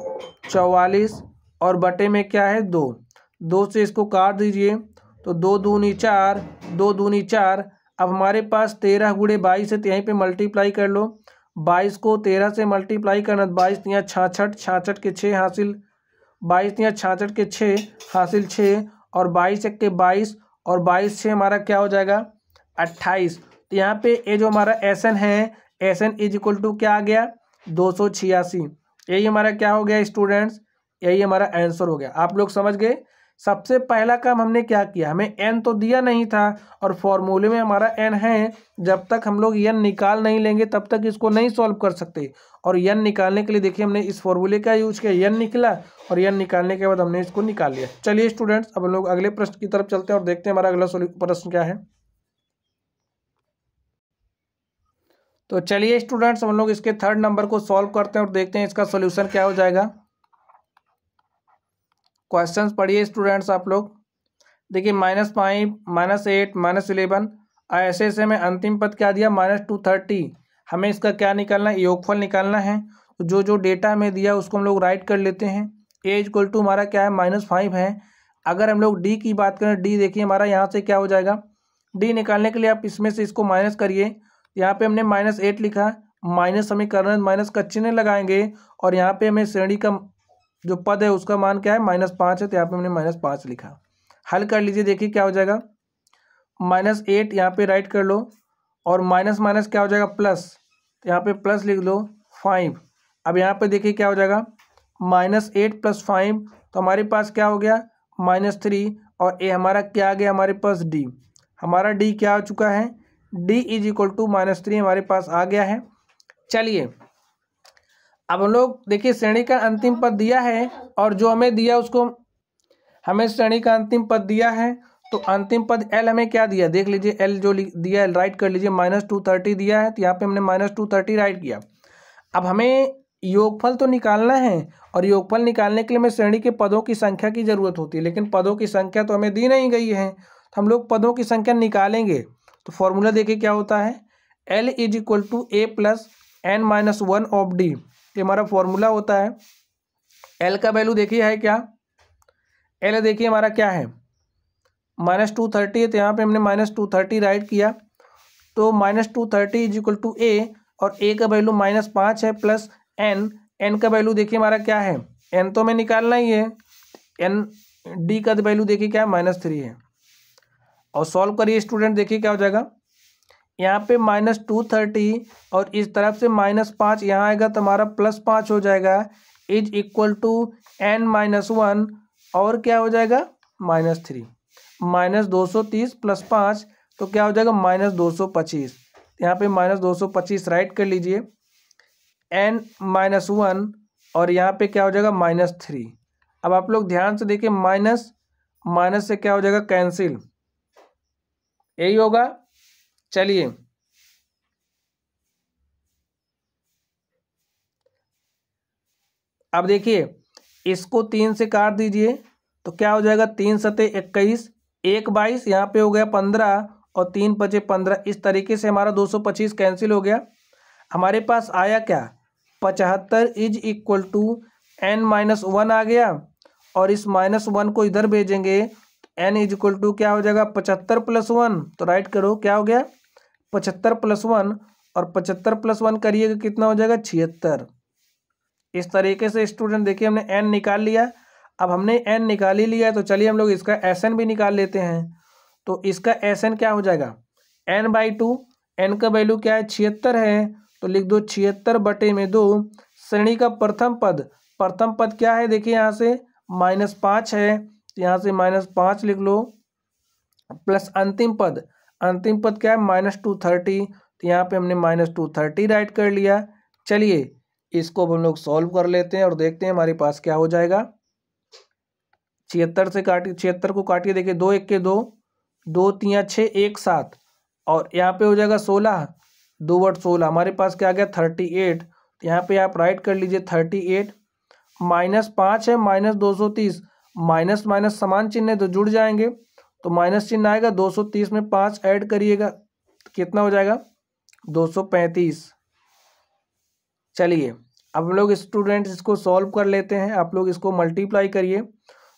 44 और बटे में क्या है, 2। 2 से इसको काट दीजिए तो 2 दूनी 4, 2 दूनी 4। अब हमारे पास 13 × 22 है तो यहीं पे मल्टीप्लाई कर लो। 22 को 13 से मल्टीप्लाई करना, 22 × 66, 66 के 6 हासिल, 22 × 66 के 6 हासिल 6 और 22 × 1 = 22 और 22 से हमारा क्या हो जाएगा, 28। तो यहाँ पे ये जो हमारा Sn है, Sn = क्या आ गया, 286। यही हमारा क्या हो गया स्टूडेंट्स, यही हमारा आंसर हो गया। आप लोग समझ गए। सबसे पहला काम हमने क्या किया, हमें n तो दिया नहीं था और फॉर्मूले में हमारा n है। जब तक हम लोग n निकाल नहीं लेंगे तब तक इसको नहीं सॉल्व कर सकते। और n निकालने के लिए देखिए हमने इस फॉर्मूले का यूज किया, n निकला और n निकालने के बाद हमने इसको निकाल लिया। चलिए स्टूडेंट्स अब हम लोग अगले प्रश्न की तरफ चलते हैं और देखते हैं हमारा अगला प्रश्न क्या है। तो चलिए स्टूडेंट्स हम लोग इसके 3rd नंबर को सॉल्व करते हैं और देखते हैं इसका सोल्यूशन क्या हो जाएगा। क्वेश्चंस पढ़िए स्टूडेंट्स आप लोग। देखिए -5 -8 -11 ऐसे ऐसे में अंतिम पद क्या दिया, -230। हमें इसका क्या निकालना है, योगफल निकालना है। तो जो जो डेटा हमें दिया उसको हम लोग राइट कर लेते हैं। A = हमारा क्या है, -5 है। अगर हम लोग D की बात करें, D देखिए हमारा यहाँ से क्या हो जाएगा, D निकालने के लिए आप इसमें से इसको माइनस करिए। यहाँ पे हमने -8 लिखा, माइनस हमें करना है, माइनस का चिन्ह लगाएंगे और यहाँ पे हमें श्रेणी का जो पद है उसका मान क्या है, -5 है, तो यहाँ पे हमने -5 लिखा। हल कर लीजिए, देखिए क्या हो जाएगा, -8 यहाँ पे राइट कर लो और माइनस माइनस क्या हो जाएगा, प्लस, तो यहाँ पे प्लस लिख लो 5। अब यहाँ पे देखिए क्या हो जाएगा, -8 + 5 तो हमारे पास क्या हो गया, -3 और ये हमारा क्या आ गया, हमारे पास D। हमारा D क्या हो चुका है, D = -3 हमारे पास आ गया है। चलिए अब हम लोग देखिए श्रेणी का अंतिम पद दिया है और जो हमें दिया उसको, हमें श्रेणी का अंतिम पद दिया है तो अंतिम पद L हमें क्या दिया, देख लीजिए L जो दिया है राइट कर लीजिए। -230 दिया है तो यहाँ पे हमने -230 राइट किया। अब हमें योगफल तो निकालना है और योगफल निकालने के लिए हमें श्रेणी के पदों की संख्या की जरूरत होती है, लेकिन पदों की संख्या तो हमें दी नहीं गई है तो हम लोग पदों की संख्या निकालेंगे। तो फॉर्मूला देखिए क्या होता है, L = A + n-1 of D। ये हमारा फॉर्मूला होता है। L का वैल्यू देखिए है क्या, एल देखिए हमारा क्या है -230 है, तो यहाँ पे हमने -230 राइट किया। तो -230 इज इक्वल टू ए, और ए का वैल्यू -5 है प्लस एन। एन का वैल्यू देखिए हमारा क्या है, एन तो हमें निकालना ही है, एन डी का वैल्यू देखिए क्या है -3 है। और सॉल्व करिए स्टूडेंट, देखिए क्या हो जाएगा। यहाँ पे -230 और इस तरफ से -5 यहाँ आएगा तो हमारा +5 हो जाएगा, इज इक्वल टू n-1 और क्या हो जाएगा -3। -230 + 5 तो क्या हो जाएगा -225। यहाँ पे -225 राइट कर लीजिए, n-1 और यहाँ पे क्या हो जाएगा -3। अब आप लोग ध्यान से देखिए, माइनस माइनस से क्या हो जाएगा कैंसिल, यही होगा। चलिए अब देखिए, इसको 3 से काट दीजिए तो क्या हो जाएगा, 3 सते 21, 1 22, यहाँ पे हो गया 15 और 3 बचे 15। इस तरीके से हमारा 225 कैंसिल हो गया। हमारे पास आया क्या, 75 इज इक्वल टू n-1 आ गया, और इस -1 को इधर भेजेंगे, n इज इक्वल टू क्या हो जाएगा 75 + 1। तो राइट करो, क्या हो गया 75 + 1, और 75 + 1 करिएगा कितना हो जाएगा 76। इस तरीके से स्टूडेंट देखिए हमने n निकाल लिया। अब हमने n निकाल ही लिया है तो चलिए हम लोग इसका Sn भी निकाल लेते हैं। तो इसका Sn क्या हो जाएगा, n/2, n का वैल्यू क्या है 76 है, तो लिख दो 76/2। श्रेणी का प्रथम पद क्या है, देखिए यहाँ से -5 है, तो यहाँ से -5 लिख लो, प्लस अंतिम पद क्या है -230, तो यहाँ पे हमने -230 राइट कर लिया। चलिए इसको हम लोग सॉल्व कर लेते हैं और देखते हैं हमारे पास क्या हो जाएगा। 76 से काटिए, 76 को काटिए, देखिए 2 1 के 2, 2 3 6 1 7, और यहाँ पे हो जाएगा 16, 2 × 16, हमारे पास क्या आ गया 38। तो यहाँ पे आप राइट कर लीजिए 38। -5 है, -230, माइनस माइनस समान चिन्ह है तो जुड़ जाएंगे, तो माइनस चिन्ह आएगा, 230 में 5 ऐड करिएगा तो कितना हो जाएगा 235। चलिए अब हम लोग स्टूडेंट्स इसको सॉल्व कर लेते हैं। आप लोग इसको मल्टीप्लाई करिए,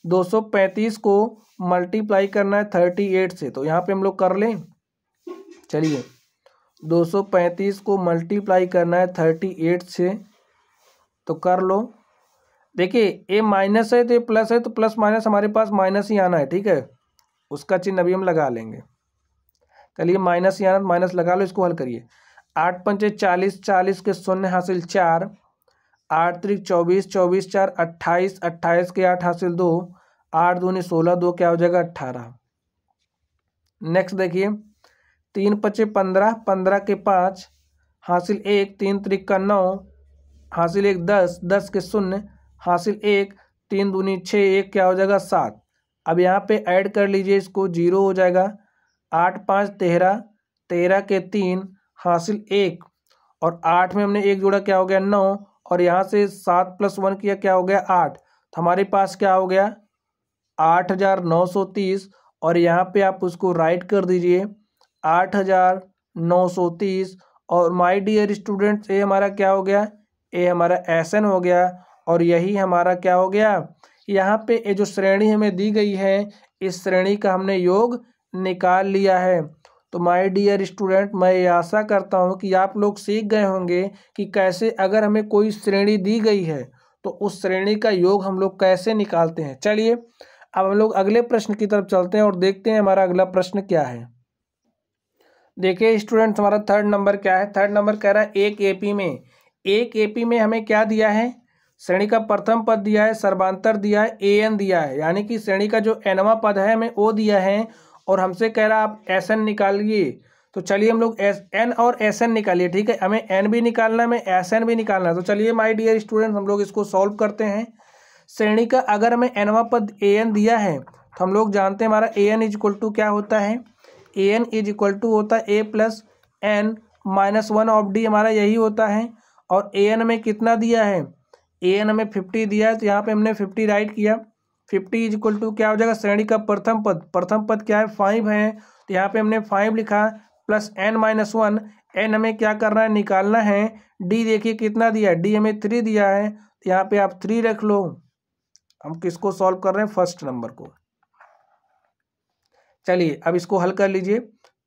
235 को मल्टीप्लाई करना है 38 से, तो यहाँ पे हम लोग कर लें। चलिए 235 को मल्टीप्लाई करना है 38 से, तो कर लो। देखिए ये माइनस है तो ये प्लस है, तो प्लस माइनस हमारे पास माइनस ही आना है, ठीक है, उसका चिन्ह अभी हम लगा लेंगे। चलिए माइनस ही आना, माइनस लगा लो, इसको हल करिए। 8 × 5 = 40, 40 के 0 हासिल 4, 8 × 3 = 24, 24 × 4 = 28, 28 के 8 हासिल 2, 8 दूनी 16, 2 क्या हो जाएगा 18। नेक्स्ट देखिए 3 × 5 = 15, 15 के 5 हासिल 1, 3 × 3 = 9 हासिल 1, 10, 10 के 0 हासिल 1, 3 दूनी 6, 1 क्या हो जाएगा 7। अब यहाँ पे ऐड कर लीजिए, इसको 0 हो जाएगा। 8 × 5 = 13, 13 के 3 हासिल 1, और 8 में हमने 1 जोड़ा क्या हो गया 9, और यहाँ से 7 + 1 किया क्या हो गया 8, तो हमारे पास क्या हो गया 8930, और यहाँ पे आप उसको राइट कर दीजिए 8930। और माय डियर स्टूडेंट्स ये हमारा क्या हो गया, ये हमारा Sn हो गया, और यही हमारा क्या हो गया, यहाँ पे ये जो श्रेणी हमें दी गई है इस श्रेणी का हमने योग निकाल लिया है। तो माय डियर स्टूडेंट मैं ये आशा करता हूँ कि आप लोग सीख गए होंगे कि कैसे अगर हमें कोई श्रेणी दी गई है तो उस श्रेणी का योग हम लोग कैसे निकालते हैं। चलिए अब हम लोग अगले प्रश्न की तरफ चलते हैं और देखते हैं हमारा अगला प्रश्न क्या है। देखिए स्टूडेंट्स हमारा 3rd नंबर क्या है, 3rd नंबर कह रहा है एक एपी में हमें क्या दिया है, श्रेणी का प्रथम पद दिया है, सर्वांतर दिया है, an दिया है, यानी कि श्रेणी का जो nवां पद है हमें o दिया है, और हमसे कह रहा है आप Sn निकालिए। तो चलिए हम लोग n और Sn निकालिए, ठीक है, हमें n भी निकालना है, हमें Sn भी निकालना है। तो चलिए माय डियर स्टूडेंट हम लोग इसको सॉल्व करते हैं। श्रेणी का अगर हमें nवां पद an दिया है तो हम लोग जानते हैं हमारा an इज इक्वल टू क्या होता है, an इज इक्वल टू होता है a + n-1 ऑफ d, हमारा यही होता है। और an में कितना दिया है, an हमें 50 दिया है, तो यहाँ पे हमने 50 राइट किया। 50 इज इक्वल टू क्या हो जाएगा, श्रेणी का प्रथम पद क्या है 5 है, तो यहाँ पे हमने 5 लिखा, प्लस n-1, n हमें क्या करना है निकालना है। d देखिए कितना दिया है, d हमें 3 दिया है, तो यहाँ पे आप 3 रख लो। हम किसको सॉल्व कर रहे हैं, फर्स्ट नंबर को। चलिए अब इसको हल कर लीजिए,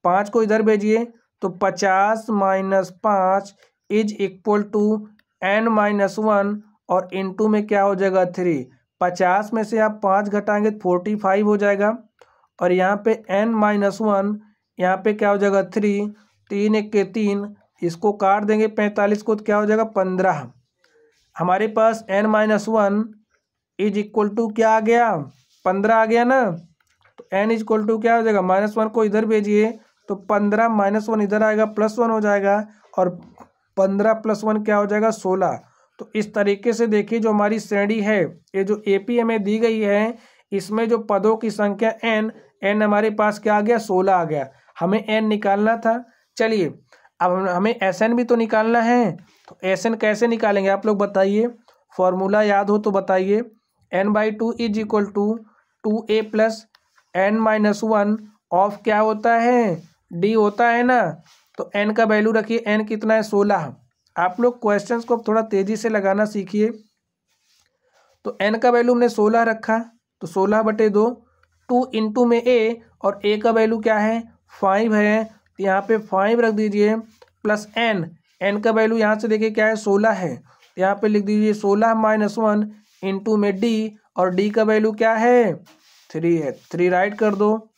5 को इधर भेजिए तो 50 minus 5 is equal to n-1 और इनटू में क्या हो जाएगा 3। 50 में से आप 5 घटाएंगे 45 हो जाएगा और यहाँ पे n-1 यहाँ पे क्या हो जाएगा 3, 3 एक के 3, इसको काट देंगे 45 को तो क्या हो जाएगा 15। हमारे पास n-1 इज इक्वल टू क्या आ गया, 15 आ गया ना। तो n इज इक्वल टू क्या हो जाएगा, -1 को इधर भेजिए तो 15 -1 इधर आएगा +1 हो जाएगा और 15 + 1 क्या हो जाएगा 16। तो इस तरीके से देखिए जो हमारी श्रेणी है, ये जो एपी हमें दी गई है, इसमें जो पदों की संख्या n हमारे पास क्या आ गया 16 आ गया। हमें n निकालना था। चलिए अब हमें Sn भी तो निकालना है, तो Sn कैसे निकालेंगे आप लोग बताइए, फॉर्मूला याद हो तो बताइए। n/2 is equal to 2a plus n-1 of क्या होता है, d होता है ना। तो n का वैल्यू रखिए, n कितना है 16। आप लोग क्वेश्चंस को थोड़ा तेजी से लगाना सीखिए। तो n का वैल्यू हमने 16 रखा, तो 16/2, 2 इंटू में a और a का वैल्यू क्या है 5 है, तो यहाँ पे 5 रख दीजिए प्लस n का वैल्यू यहाँ से देखिए क्या है 16 है, तो यहाँ पे लिख दीजिए 16-1 इंटू में d और d का वैल्यू क्या है 3 है, 3 राइट कर दो।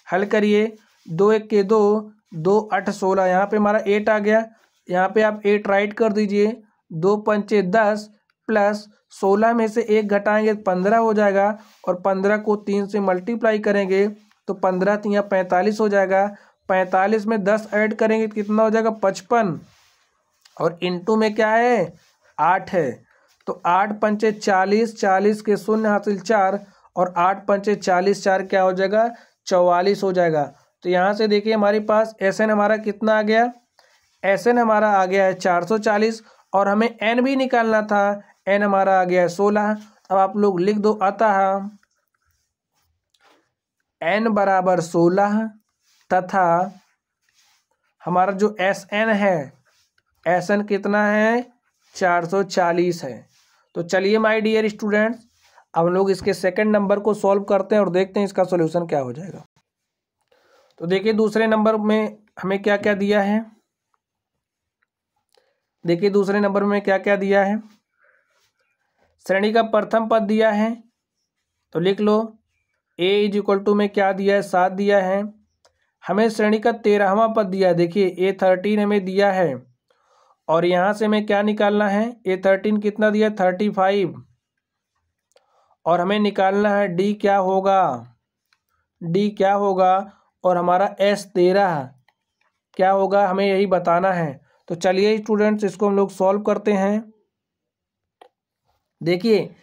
हल करिए, 2 एक के 2, 2 8 16, यहाँ पे हमारा 8 आ गया, यहाँ पे आप 8 राइट कर दीजिए। 2 पंचे 10 प्लस 16 में से 1 घटाएंगे 15 हो जाएगा और 15 को 3 से मल्टीप्लाई करेंगे तो 15 3 45 हो जाएगा। 45 में 10 ऐड करेंगे तो कितना हो जाएगा 55 और इनटू में क्या है 8 है, तो 8 पंचे 40, 40 के शून्य हासिल 4 और 8 पंचे 40, 4 क्या हो जाएगा 44 हो जाएगा। तो यहाँ से देखिए हमारे पास Sn हमारा कितना आ गया, Sn हमारा आ गया है 440 और हमें n भी निकालना था, n हमारा आ गया है 16। अब आप लोग लिख दो, अतः n बराबर 16 तथा हमारा जो Sn है, Sn कितना है 440 है। तो चलिए माय डियर स्टूडेंट्स, अब हम लोग इसके सेकंड नंबर को सॉल्व करते हैं और देखते हैं इसका सॉल्यूशन क्या हो जाएगा। तो देखिए दूसरे नंबर में हमें क्या क्या दिया है, देखिए दूसरे नंबर में क्या क्या दिया है। श्रेणी का प्रथम पद दिया है, तो लिख लो a इज इक्वल टू में क्या दिया है 7 दिया है। हमें श्रेणी का 13वां पद दिया है, देखिए a13 हमें दिया है और यहाँ से हमें क्या निकालना है, a13 कितना दिया 35 और हमें निकालना है d क्या होगा, d क्या होगा और हमारा S13 क्या होगा, हमें यही बताना है। तो चलिए स्टूडेंट्स इसको हम लोग सॉल्व करते हैं। देखिए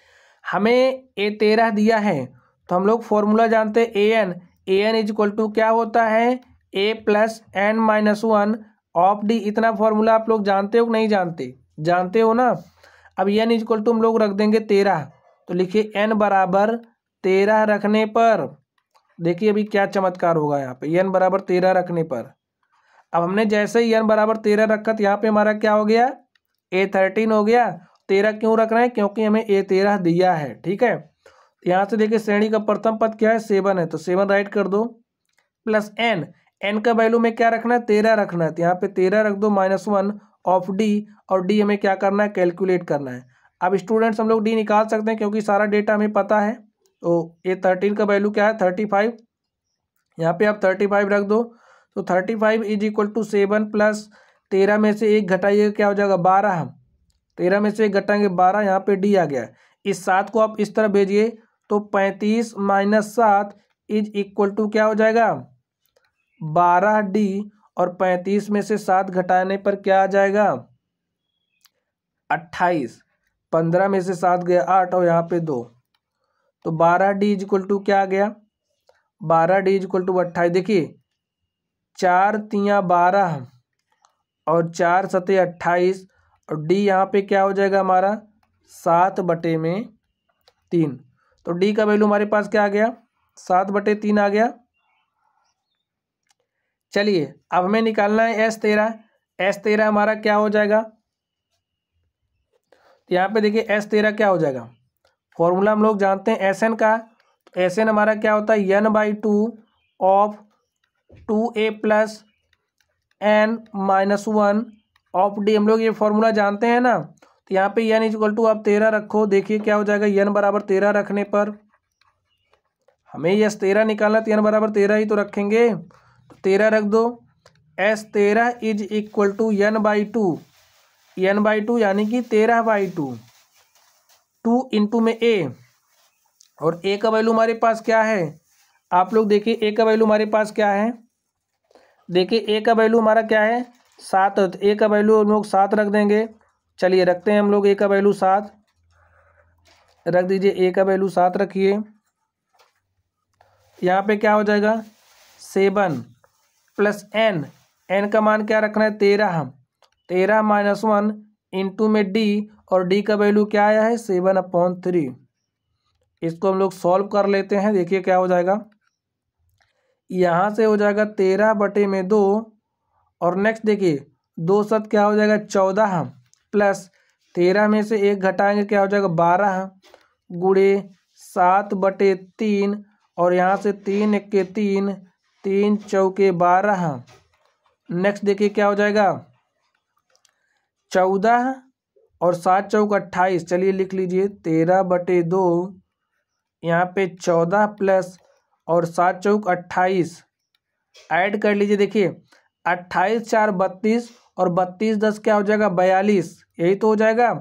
हमें a13 दिया है तो हम लोग फॉर्मूला जानते हैं an इज इक्वल टू क्या होता है a plus n-1 of d। इतना फॉर्मूला आप लोग जानते हो नहीं जानते, जानते हो ना। अब n इज इक्वल टू हम लोग रख देंगे 13, तो लिखिए n बराबर 13 रखने पर देखिए अभी क्या चमत्कार होगा यहाँ पे, n बराबर 13 रखने पर। अब हमने जैसे ही n बराबर 13 रखा तो यहाँ पे हमारा क्या हो गया a13 हो गया। 13 क्यों रख रहे हैं, क्योंकि हमें a13 दिया है, ठीक है। यहाँ से देखिए श्रेणी का प्रथम पद क्या है 7 है, तो 7 राइट कर दो प्लस n का वैल्यू में क्या रखना है 13 रखना है, तो यहाँ पे 13 रख दो -1 ऑफ d और d हमें क्या करना है कैलकुलेट करना है। अब स्टूडेंट्स हम लोग d निकाल सकते हैं क्योंकि सारा डेटा हमें पता है। तो a13 का वैल्यू क्या है 35, यहाँ पे आप 35 रख दो, तो 35 इज इक्वल टू 7 प्लस 13 में से 1 घटाइएगा क्या हो जाएगा 12, 13 में से 1 घटाएंगे 12, यहाँ पे d आ गया। इस 7 को आप इस तरह भेजिए तो 35 - 7 इज इक्वल टू क्या हो जाएगा 12d और 35 में से 7 घटाने पर क्या आ जाएगा 28, 15 में से 7 गया 8 और यहाँ पे 2, तो 12d इज इक्वल टू क्या आ गया 12d इज इक्वल टू 28। देखिए 4 तियाँ 12 और 4 सते 28 और d यहाँ पे क्या हो जाएगा हमारा 7/3। तो d का वैल्यू हमारे पास क्या आ गया 7/3 आ गया। चलिए अब हमें निकालना है S13 हमारा क्या हो जाएगा, यहाँ पे देखिए S13 क्या हो जाएगा फॉर्मूला हम लोग जानते हैं एस एन का। तो एस एन हमारा क्या होता है, n/2 of 2a plus n-1 of D. हम लोग ये फॉर्मूला जानते हैं ना। तो यहाँ पे n इक्वल टू आप 13 रखो, देखिए क्या हो जाएगा, n बराबर 13 रखने पर हमें यस 13 निकालना, तो n बराबर 13 ही तो रखेंगे, तो 13 रख दो। S13 is equal to n/2, n/2 यानी कि 13/2, 2 इंटू में a, और a का वैल्यू हमारे पास क्या है, आप लोग देखिए a का वैल्यू हमारे पास क्या है, देखिए a का वैल्यू हमारा क्या है 7, तो a का वैल्यू हम लोग 7 रख देंगे। चलिए रखते हैं हम लोग a का वैल्यू 7 रख दीजिए, a का वैल्यू 7 रखिए। यहाँ पे क्या हो जाएगा 7 प्लस n का मान क्या रखना है 13 -1 इंटू में d, और d का वैल्यू क्या आया है 7/3। इसको हम लोग सॉल्व कर लेते हैं, देखिए क्या हो जाएगा, यहाँ से हो जाएगा 13/2, और नेक्स्ट देखिए 2 7 क्या हो जाएगा 14, प्लस 13 में से 1 घटाएंगे क्या हो जाएगा 12 गुणे 7/3, और यहाँ से 3 1 के 3, 3 चौके 12, नेक्स्ट देखिए क्या हो जाएगा 14 और 7 चौक 28। चलिए लिख लीजिए 13/2, यहाँ पे 14 प्लस और 7 चौक 28 ऐड कर लीजिए, देखिए 28 4 32, और 32 10 क्या हो जाएगा 42, यही तो हो जाएगा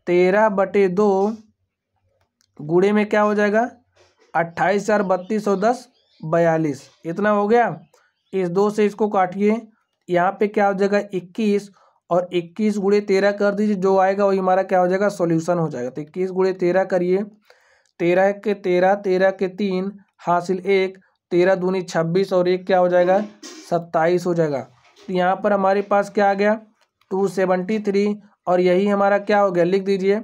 13/2 गुणे में क्या हो जाएगा 28 4 32 और 10 42, इतना हो गया। इस 2 से इसको काटिए, यहाँ पे क्या हो जाएगा 21, और 21 गुणे 13 कर दीजिए, जो आएगा वही हमारा क्या हो जाएगा सॉल्यूशन हो जाएगा। तो 21 गुणे 13 करिए, 13 के 13, 13 के 3 हासिल 1, 13 दूनी 26, और 1 क्या हो जाएगा 27 हो जाएगा। तो यहाँ पर हमारे पास क्या आ गया 273, और यही हमारा क्या हो गया, लिख दीजिए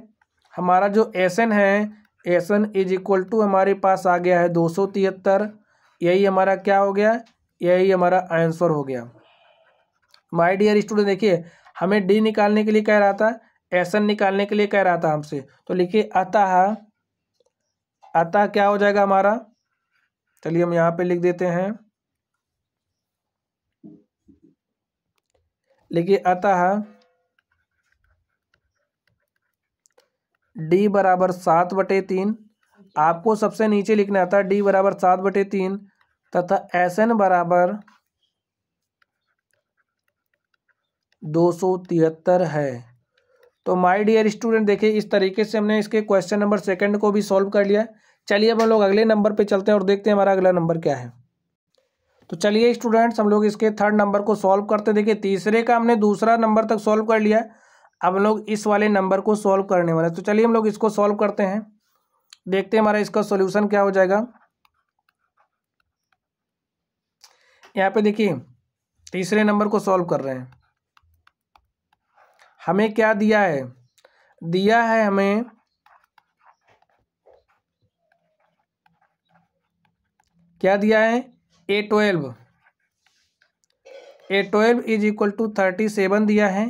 हमारा जो एस एन है, S N is equal to हमारे पास आ गया है 273। यही हमारा क्या हो गया, यही हमारा आंसर हो गया। माय डियर स्टूडेंट, देखिए हमें डी निकालने के लिए कह रहा था, एस एन निकालने के लिए कह रहा था हमसे, तो लिखिए अतः क्या हो जाएगा हमारा, चलिए हम यहाँ पे लिख देते हैं, लिखिए अतः d बराबर 7/3, आपको सबसे नीचे लिखना था d बराबर 7/3, तथा एस एन बराबर 273 है। तो माय डियर स्टूडेंट, देखिए इस तरीके से हमने इसके क्वेश्चन नंबर 2 को भी सॉल्व कर लिया। चलिए अब हम लोग अगले नंबर पे चलते हैं और देखते हैं हमारा अगला नंबर क्या है। तो चलिए स्टूडेंट्स, हम लोग इसके 3rd नंबर को सॉल्व करते हैं। देखिए तीसरे का हमने दूसरा नंबर तक सॉल्व कर लिया, अब हम लोग इस वाले नंबर को सॉल्व करने वाले हैं। तो चलिए हम लोग इसको सॉल्व करते हैं, देखते हैं हमारा इसका सॉल्यूशन क्या हो जाएगा। यहाँ पे देखिए तीसरे नंबर को सॉल्व कर रहे हैं, हमें क्या दिया है, दिया है हमें क्या दिया है A12 इज इक्वल टू 37 दिया है।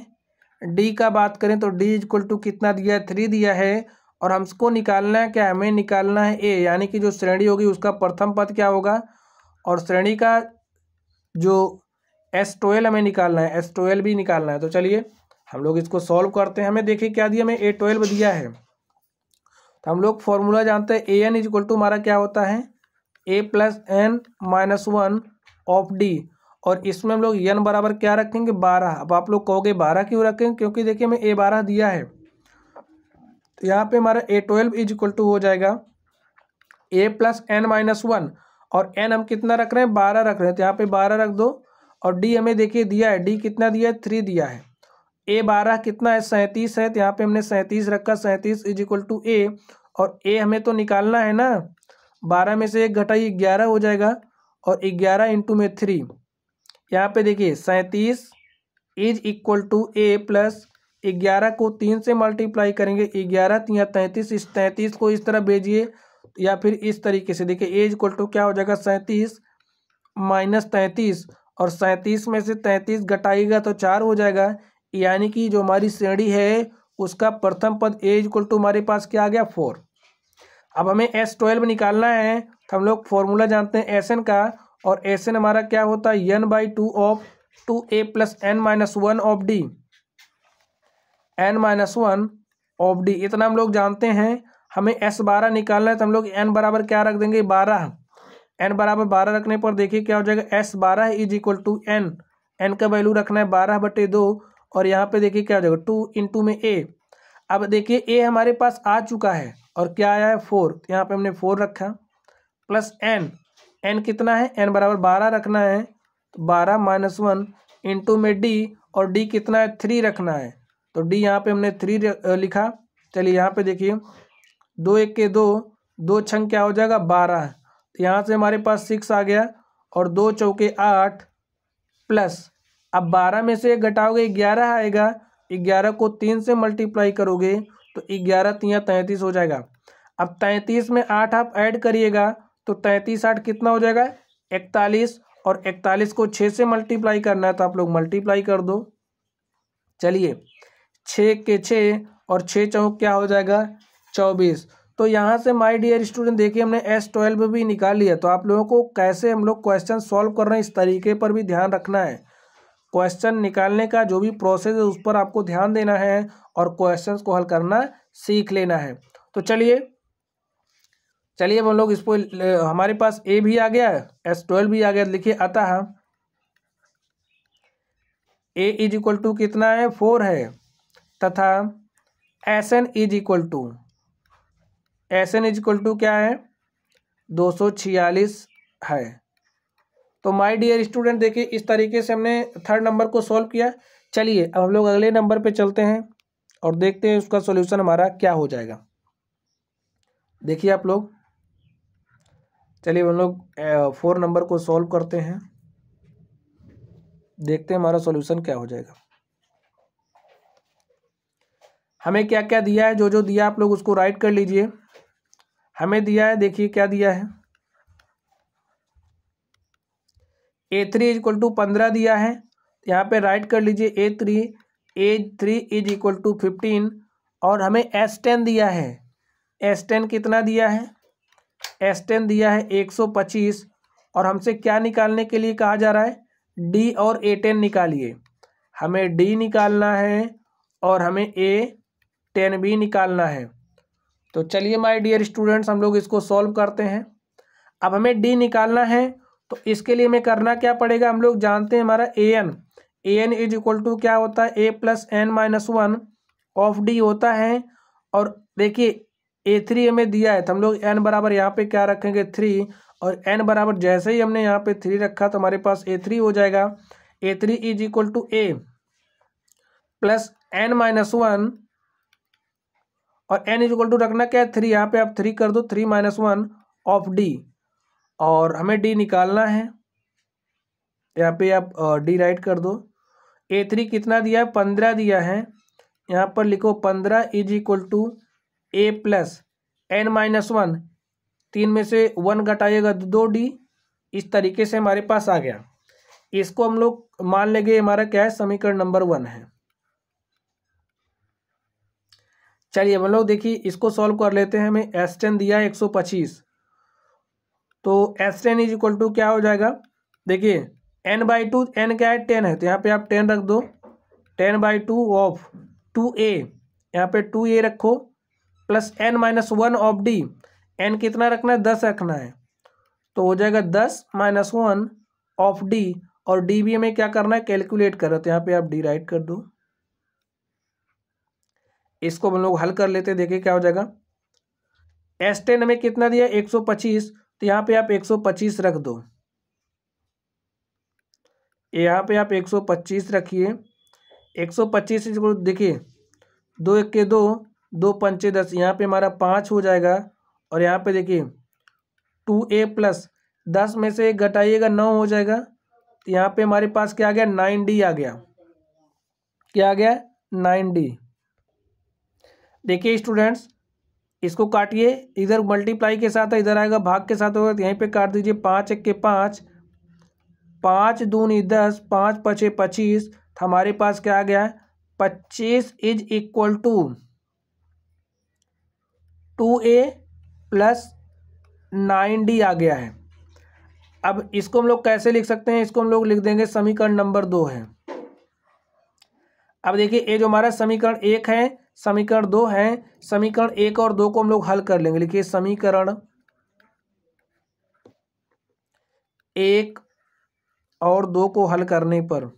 डी का बात करें तो डी इक्वल टू कितना दिया है 3 दिया है, और हमको निकालना है क्या, हमें निकालना है ए, यानी कि जो श्रेणी होगी उसका प्रथम पद क्या होगा, और श्रेणी का जो S12 हमें निकालना है, S12 भी निकालना है। तो चलिए हम लोग इसको सॉल्व करते हैं। हमें देखिए क्या दिया, हमें A12 दिया है, तो हम लोग फॉर्मूला जानते हैं AN इज इक्वल टू हमारा क्या होता है A plus n-1 of D, और इसमें हम लोग n बराबर क्या रखेंगे 12। अब आप लोग कहोगे 12 क्यों रखेंगे, क्योंकि देखिए हमें A12 दिया है, तो यहाँ पे हमारा A12 इज इक्वल टू हो जाएगा A प्लस n-1, और n हम कितना रख रहे हैं 12 रख रहे हैं, तो यहाँ पे 12 रख दो, और d हमें देखिए दिया है, d कितना दिया है 3 दिया है। A12 कितना है 37 है, तो यहाँ पे हमने 37 रखा, 37 इज इक्वल टू A, और A हमें तो निकालना है ना, 12 में से 1 घटाइए 11 हो जाएगा, और 11 इंटू में 3, यहाँ पे देखिए 37 is equal to A plus 11 को 3 से मल्टीप्लाई करेंगे, 11 3 33, इस 33 को इस तरह भेजिए, या फिर इस तरीके से देखिए A इक्वल टू क्या हो जाएगा 37 माइनस 33, और 37 में से 33 घटाइएगा तो 4 हो जाएगा, यानी कि जो हमारी श्रेणी है उसका प्रथम पद A इक्वल टू हमारे पास क्या आ गया 4। अब हमें S12 निकालना है, तो हम लोग फॉर्मूला जानते हैं Sn का, और Sn हमारा क्या होता है, n/2 of 2a plus n-1 of d, n-1 of d, इतना हम लोग जानते हैं। हमें S12 निकालना है, तो हम लोग n बराबर क्या रख देंगे, 12। n बराबर 12 रखने पर देखिए क्या हो जाएगा, S12 is equal to n का वैल्यू रखना है 12/2, और यहाँ पे देखिए क्या हो जाएगा 2 इंटू में a। अब देखिए a हमारे पास आ चुका है और क्या आया है 4, तो यहाँ पे हमने 4 रखा, प्लस n कितना है, n बराबर 12 रखना है, तो 12-1 इंटू में d, और d कितना है 3 रखना है, तो d यहाँ पे हमने 3 लिखा। चलिए यहाँ पे देखिए 2 1 के 2, 2 छंग क्या हो जाएगा 12, तो यहाँ से हमारे पास 6 आ गया, और 2 चौके 8, प्लस अब 12 में से घटाओगे 11 आएगा, 11 को 3 से मल्टीप्लाई करोगे तो 11 3 33 हो जाएगा। अब 33 में 8 आप ऐड करिएगा तो 33 8 कितना हो जाएगा 41, और 41 को 6 से मल्टीप्लाई करना है, तो आप लोग मल्टीप्लाई कर दो। चलिए 6 के 6 और 6 चौक क्या हो जाएगा 24। तो यहाँ से माय डियर स्टूडेंट देखिए हमने S12 भी निकाल लिया। तो आप लोगों को कैसे हम लोग क्वेश्चन सॉल्व कर रहे हैं इस तरीके पर भी ध्यान रखना है। क्वेश्चन निकालने का जो भी प्रोसेस है उस पर आपको ध्यान देना है और क्वेश्चंस को हल करना सीख लेना है। तो चलिए अब हम लोग इस पर, हमारे पास ए भी आ गया S12 भी आ गया। लिखिए अतः ए इज इक्वल टू कितना है 4 है, तथा Sn इज इक्वल टू क्या है 246 है। तो माय डियर स्टूडेंट देखिए इस तरीके से हमने थर्ड नंबर को सॉल्व किया। चलिए अब हम लोग अगले नंबर पे चलते हैं और देखते हैं उसका सॉल्यूशन हमारा क्या हो जाएगा। देखिए आप लोग, चलिए हम लोग 4 नंबर को सॉल्व करते हैं, देखते हैं हमारा सॉल्यूशन क्या हो जाएगा। हमें क्या क्या दिया है, जो जो दिया आप लोग उसको राइट कर लीजिए। हमें दिया है, देखिए क्या दिया है, A3 इज इक्वल टू 15 दिया है, यहाँ पे राइट कर लीजिए A3 इज इक्वल टू 15, और हमें S10 दिया है। S10 कितना दिया है, S10 दिया है 125, और हमसे क्या निकालने के लिए कहा जा रहा है, D और A10 निकालिए। हमें D निकालना है और हमें A10 भी निकालना है। तो चलिए माय डियर स्टूडेंट्स हम लोग इसको सॉल्व करते हैं। अब हमें D निकालना है तो इसके लिए हमें करना क्या पड़ेगा, हम लोग जानते हैं हमारा an इज इक्वल टू क्या होता है a plus n-1 of d होता है। और देखिए A3 हमें दिया है तो हम लोग n बराबर यहाँ पे क्या रखेंगे 3, और n बराबर जैसे ही हमने यहाँ पे 3 रखा तो हमारे पास A3 हो जाएगा। A3 is equal to a plus n-1, और n इज इक्वल टू रखना क्या है 3, यहाँ पे आप 3 कर दो, 3-1 ऑफ d, और हमें d निकालना है। यहाँ पे आप d राइट कर दो। A3 कितना दिया है 15 दिया है, यहाँ पर लिखो 15 is equal to a plus n-1, 3 में से 1 घटाइएगा 2d। इस तरीके से हमारे पास आ गया। इसको हम लोग मान लेंगे हमारा क्या है समीकरण नंबर 1 है। चलिए हम लोग देखिए इसको सॉल्व कर लेते हैं। हमें S10 दिया है 125, तो S10 इज इक्वल टू क्या हो जाएगा, देखिए n/2, n क्या है 10 है, तो यहाँ पे आप 10 रख दो, 10/2 ऑफ 2a, यहाँ पे 2a रखो, plus n-1 of d, n कितना रखना है 10 रखना है, तो हो जाएगा 10-1 ऑफ d, और d भी हमें क्या करना है कैलकुलेट कर रहे, तो यहाँ पे आप d राइट कर दो। इसको हम लोग हल कर लेते हैं, देखिए क्या हो जाएगा। S10 हमें कितना दिया 125, तो यहाँ पे आप 125 रख दो, यहाँ पे आप 125 रखिए। 125 देखिए 2 1 के 2, 2 पंचे 10, यहाँ पे हमारा 5 हो जाएगा, और यहाँ पे देखिए 2a प्लस 10 में से 1 घटाइएगा 9 हो जाएगा, तो यहाँ पे हमारे पास क्या आ गया 9d आ गया। क्या आ गया 9d। देखिए स्टूडेंट्स इसको काटिए, इधर मल्टीप्लाई के साथ है, इधर आएगा भाग के साथ होगा, तो यहीं पे काट दीजिए। 5 1 के 5, 5 दूनी 10, 5 5 25, हमारे पास क्या आ गया 25 is equal to 2a plus 9D आ गया है। अब इसको हम लोग कैसे लिख सकते हैं, इसको हम लोग लिख देंगे समीकरण नंबर 2 है। अब देखिए ये जो हमारा समीकरण 1 है, समीकरण 2 है, समीकरण 1 और 2 को हम लोग हल कर लेंगे। लिखिए समीकरण 1 और 2 को हल करने पर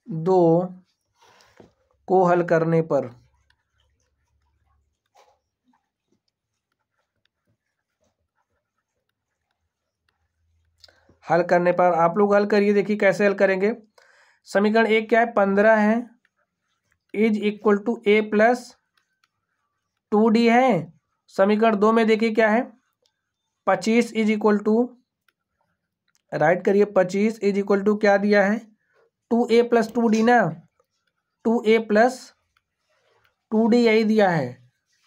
2 को हल करने पर आप लोग हल करिए। देखिए कैसे हल करेंगे। समीकरण 1 क्या है, 15 है is equal to a plus 2d है। समीकरण 2 में देखिए क्या है, 25 इज इक्वल टू, राइट करिए, 25 इज इक्वल टू क्या दिया है, 2a प्लस 2d ना, 2a प्लस 2d यही दिया है।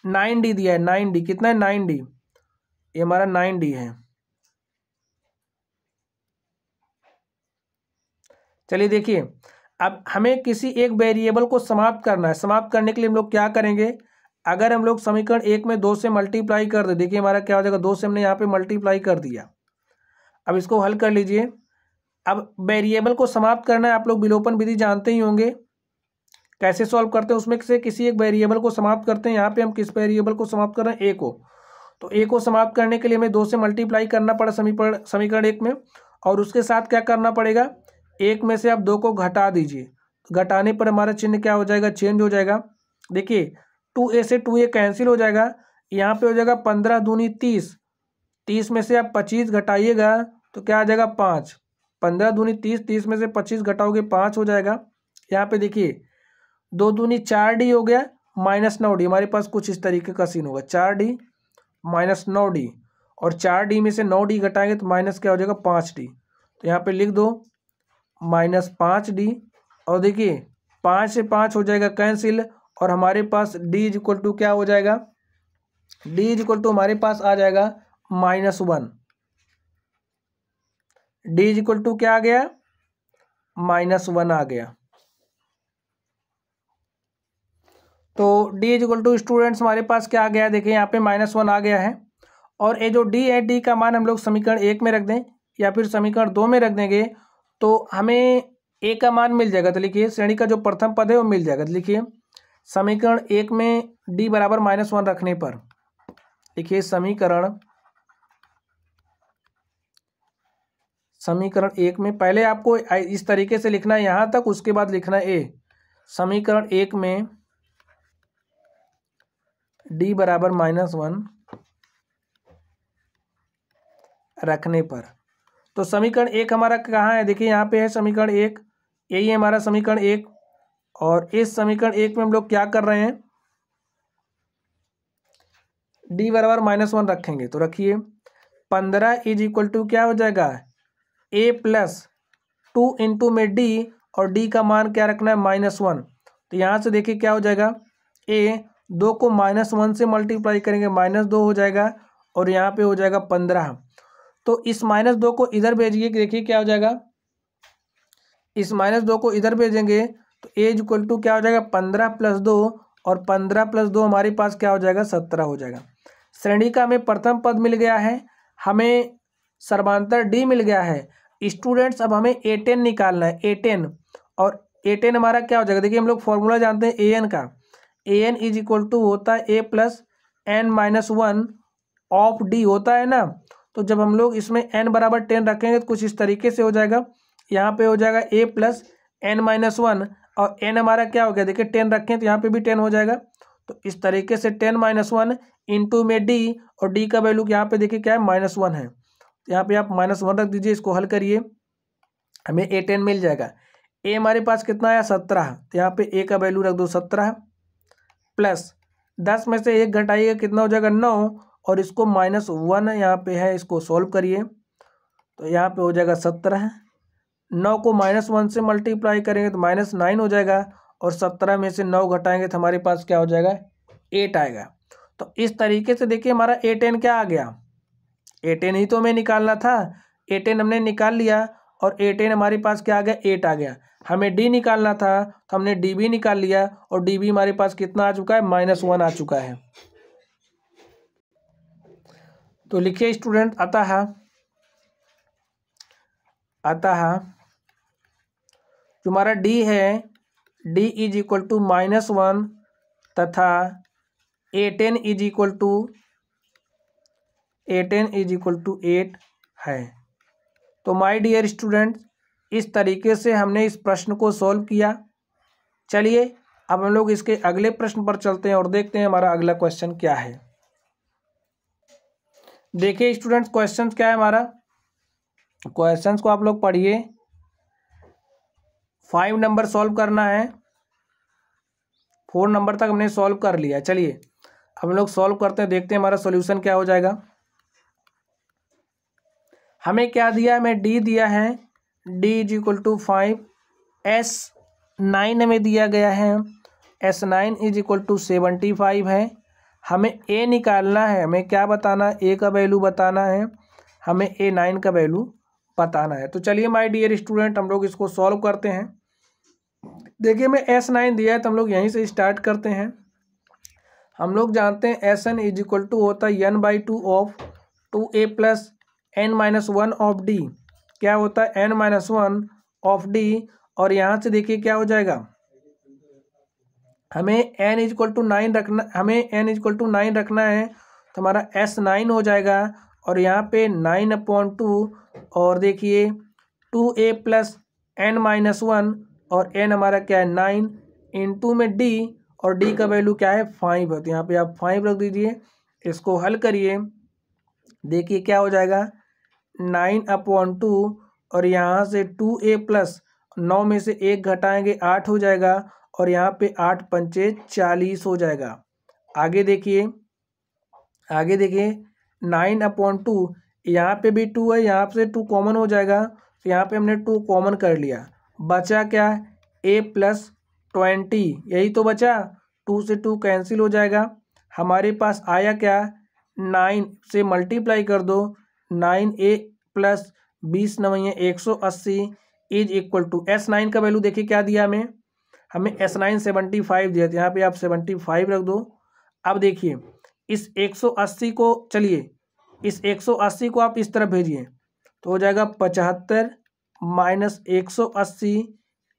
9d दिया है, 9d कितना है, 9d, ये हमारा 9d है। चलिए देखिए, अब हमें किसी एक वेरिएबल को समाप्त करना है। समाप्त करने के लिए हम लोग क्या करेंगे, अगर हम लोग समीकरण 1 में 2 से मल्टीप्लाई कर दे, देखिए हमारा क्या हो जाएगा, 2 से हमने यहाँ पे मल्टीप्लाई कर दिया। अब इसको हल कर लीजिए। अब वेरिएबल को समाप्त करना है, आप लोग विलोपन विधि जानते ही होंगे, कैसे सॉल्व करते हैं, उसमें से किसी एक वेरिएबल को समाप्त करते हैं। यहाँ पे हम किस वेरिएबल को समाप्त कर रहे हैं, ए को। तो ए को समाप्त करने के लिए हमें 2 से मल्टीप्लाई करना पड़ा समीकरण 1 में, और उसके साथ क्या करना पड़ेगा, 1 में से आप 2 को घटा दीजिए। घटाने पर हमारा चिन्ह क्या हो जाएगा, चेंज हो जाएगा। देखिए 2a से 2a कैंसिल हो जाएगा, यहाँ पे हो जाएगा 15 दूनी 30, 30 में से आप 25 घटाइएगा तो क्या आ जाएगा 5, 15 दूनी 30, 30 में से 25 घटाओगे 5 हो जाएगा। यहाँ पे देखिए 2 दूनी 4d हो गया माइनस 9d, हमारे पास कुछ इस तरीके का सीन होगा, 4d माइनस 9d, और 4d में से 9d घटाएंगे तो माइनस क्या हो जाएगा 5d। तो यहाँ पे लिख दो माइनस 5d, और देखिए 5 से 5 हो जाएगा कैंसिल, और हमारे पास d इज इक्वल टू क्या हो जाएगा, d इज इक्वल टू हमारे पास आ जाएगा -1। d इज इक्वल टू क्या आ गया, -1 आ गया। तो d is equal to students हमारे पास क्या आ गया, देखिए यहाँ पे -1 आ गया है। और ये जो d है, d का मान हम लोग समीकरण 1 में रख दें या फिर समीकरण 2 में रख देंगे तो हमें a का मान मिल जाएगा। तो लिखिए श्रेणी का जो प्रथम पद है वो मिल जाएगा। तो लिखिए समीकरण 1 में d बराबर -1 रखने पर, लिखिए समीकरण 1 में पहले आपको इस तरीके से लिखना है यहाँ तक, उसके बाद लिखना है a। समीकरण 1 में d बराबर -1 रखने पर, तो समीकरण 1 हमारा कहाँ है, देखिए यहाँ पे है समीकरण 1, यही है हमारा समीकरण 1। और इस समीकरण 1 में हम लोग क्या कर रहे हैं, d बराबर -1 रखेंगे। तो रखिए 15 इज इक्वल टू क्या हो जाएगा, a प्लस 2 इंटू में d, और d का मान क्या रखना है -1। तो यहाँ से देखिए क्या हो जाएगा, a 2 को -1 से मल्टीप्लाई करेंगे -2 हो जाएगा, और यहाँ पे हो जाएगा 15। तो इस -2 को इधर भेजिए, देखिए क्या हो जाएगा, इस -2 को इधर भेजेंगे तो a इज इक्वल टू क्या हो जाएगा 15 प्लस 2, और 15 प्लस 2 हमारे पास क्या हो जाएगा 17 हो जाएगा। श्रेणी का हमें प्रथम पद मिल गया है, हमें सर्वांतर d मिल गया है। स्टूडेंट्स अब हमें a10 निकालना है, a10, और a10 हमारा क्या हो जाएगा, देखिए हम लोग फॉर्मूला जानते हैं an का, an इज इक्वल टू होता है a plus n-1 of d होता है ना। तो जब हम लोग इसमें n बराबर 10 रखेंगे तो कुछ इस तरीके से हो जाएगा, यहाँ पे हो जाएगा a प्लस n-1, और n हमारा क्या हो गया, देखिए 10 रखें तो यहाँ पे भी 10 हो जाएगा। तो इस तरीके से 10-1 इंटू में d, और d का वैल्यू यहाँ पे देखिए क्या है -1 है, तो यहाँ पे आप -1 रख दीजिए। इसको हल करिए, हमें a10 मिल जाएगा। a हमारे पास कितना आया 17, तो यहाँ पे a का वैल्यू रख दो 17, प्लस 10 में से 1 घटाइएगा कितना हो जाएगा 9, और इसको -1 यहाँ पे है, इसको सॉल्व करिए तो यहाँ पे हो जाएगा 17। 9 को -1 से मल्टीप्लाई करेंगे तो -9 हो जाएगा, और 17 में से 9 घटाएंगे तो हमारे पास क्या हो जाएगा 8 आएगा। तो इस तरीके से देखिए हमारा a10 क्या आ गया, a10 ही तो हमें निकालना था, a10 हमने निकाल लिया, और a10 हमारे पास क्या आ गया 8 आ गया। हमें डी निकालना था तो हमने डी बी निकाल लिया, और डी बी हमारे पास कितना आ चुका है, -1 आ चुका है। तो लिखिए स्टूडेंट, अतः जो हमारा डी है, डी इज इक्वल टू -1 तथा A10 इज इक्वल टू 8 है। तो माय डियर स्टूडेंट, इस तरीके से हमने इस प्रश्न को सॉल्व किया। चलिए अब हम लोग इसके अगले प्रश्न पर चलते हैं और देखते हैं हमारा अगला क्वेश्चन क्या है। देखिए स्टूडेंट्स, क्वेश्चन क्या है हमारा, क्वेश्चंस को आप लोग पढ़िए। 5 नंबर सॉल्व करना है, 4 नंबर तक हमने सॉल्व कर लिया। चलिए अब हम लोग सॉल्व करते हैं, देखते हैं हमारा सॉल्यूशन क्या हो जाएगा। हमें क्या दिया है, हमें डी दिया है, D is equal to 5, S9 हमें दिया गया है, S9 इज इक्वल टू 75 है। हमें ए निकालना है, हमें क्या बताना है, ए का वैल्यू बताना है, हमें A9 का वैल्यू बताना है। तो चलिए माय डियर स्टूडेंट, हम लोग इसको सॉल्व करते हैं। देखिए मैं S9 दिया है तो हम लोग यहीं से स्टार्ट करते हैं। हम लोग जानते हैं Sn इज इक्वल टू होता है n/2 of 2a plus n-1 of D. क्या होता है, n-1 ऑफ डी। और यहाँ से देखिए क्या हो जाएगा, हमें n इक्वल टू 9 रखना, है तो हमारा S9 हो जाएगा। और यहाँ पे 9/2 और देखिए 2a प्लस n-1 और n हमारा क्या है 9 इंटू में d, और d का वैल्यू क्या है 5 है, तो यहाँ पे आप 5 रख दीजिए। इसको हल करिए, देखिए क्या हो जाएगा 9/2 और यहाँ से 2a प्लस 9 में से 1 घटाएंगे 8 हो जाएगा, और यहाँ पे 8 पंचे 40 हो जाएगा। आगे देखिए 9/2, यहाँ पे भी 2 है, यहाँ से 2 कॉमन हो जाएगा, तो यहाँ पे हमने 2 कॉमन कर लिया। बचा क्या, a प्लस 20, यही तो बचा। 2 से 2 कैंसिल हो जाएगा, हमारे पास आया क्या, 9 से मल्टीप्लाई कर दो, 9a plus 20 9 180 is equal to S9 का वैल्यू देखिए क्या दिया हमें S9 75 दिया, तो यहाँ पे आप 75 रख दो। अब देखिए इस 180 को, चलिए इस 180 को आप इस तरफ भेजिए, तो हो जाएगा 75 minus 180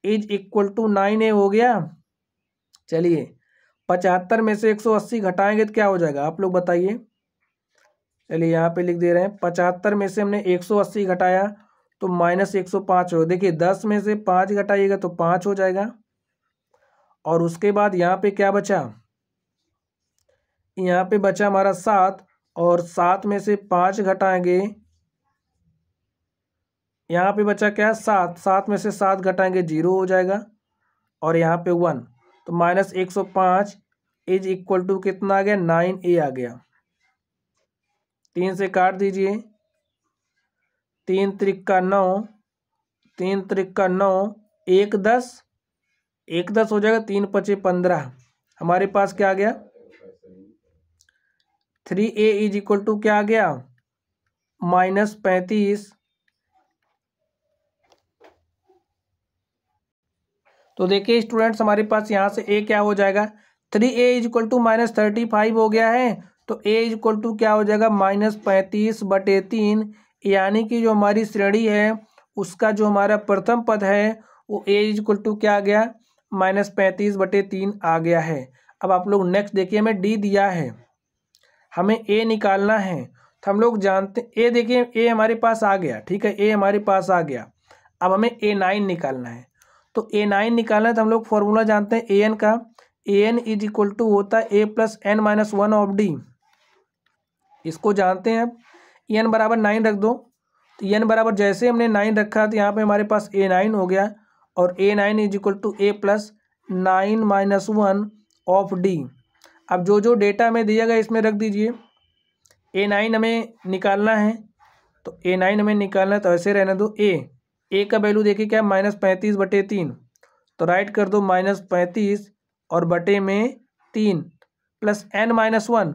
is equal to 9a हो गया। चलिए 75 में से 180 घटाएंगे तो क्या हो जाएगा, आप लोग बताइए। चलिए यहाँ पे लिख दे रहे हैं, 75 में से हमने 180 घटाया तो -105 हो। देखिए 10 में से 5 घटाइएगा तो 5 हो जाएगा। और उसके बाद यहाँ पे क्या बचा, यहाँ पे बचा हमारा 7, और 7 में से 5 घटाएंगे, यहाँ पे बचा क्या, 7, 7 में से 7 घटाएंगे 0 हो जाएगा, और यहाँ पे 1, तो -105 इज इक्वल टू कितना आ गया, 9a आ गया। 3 से काट दीजिए, 3 त्रिका 9, 3 त्रिका 9, 1 10, 1 10 हो जाएगा, 3 5 15। हमारे पास क्या आ गया, 3a इज इक्वल टू क्या आ गया, -35। तो देखिए स्टूडेंट्स, हमारे पास यहाँ से a क्या हो जाएगा, 3a इज इक्वल टू -35 हो गया है, तो a इज इक्वल टू क्या हो जाएगा, -35/3, यानी कि जो हमारी श्रेणी है उसका जो हमारा प्रथम पद है वो a इज इक्वल टू क्या आ गया, -35/3 आ गया है। अब आप लोग नेक्स्ट देखिए, हमें d दिया है, हमें a निकालना है, तो हम लोग जानते a, देखिए a हमारे पास आ गया, ठीक है, a हमारे पास आ गया। अब हमें A9 निकालना है, तो A9 निकालना है तो हम लोग फॉर्मूला जानते हैं an का, an इज इक्वल टू होता है a plus n-1 of d, इसको जानते हैं। अब n बराबर 9 रख दो, तो n बराबर जैसे हमने 9 रखा तो यहाँ पे हमारे पास A9 हो गया, और A9 is equal to a plus 9-1 of d। अब जो जो डेटा हमें दिया गया इसमें रख दीजिए। A9 हमें निकालना है, तो A9 हमें निकालना है तो ऐसे रहने दो। a का वैल्यू देखिए क्या, -35/3, तो राइट कर दो -35 और बटे में 3 प्लस n-1,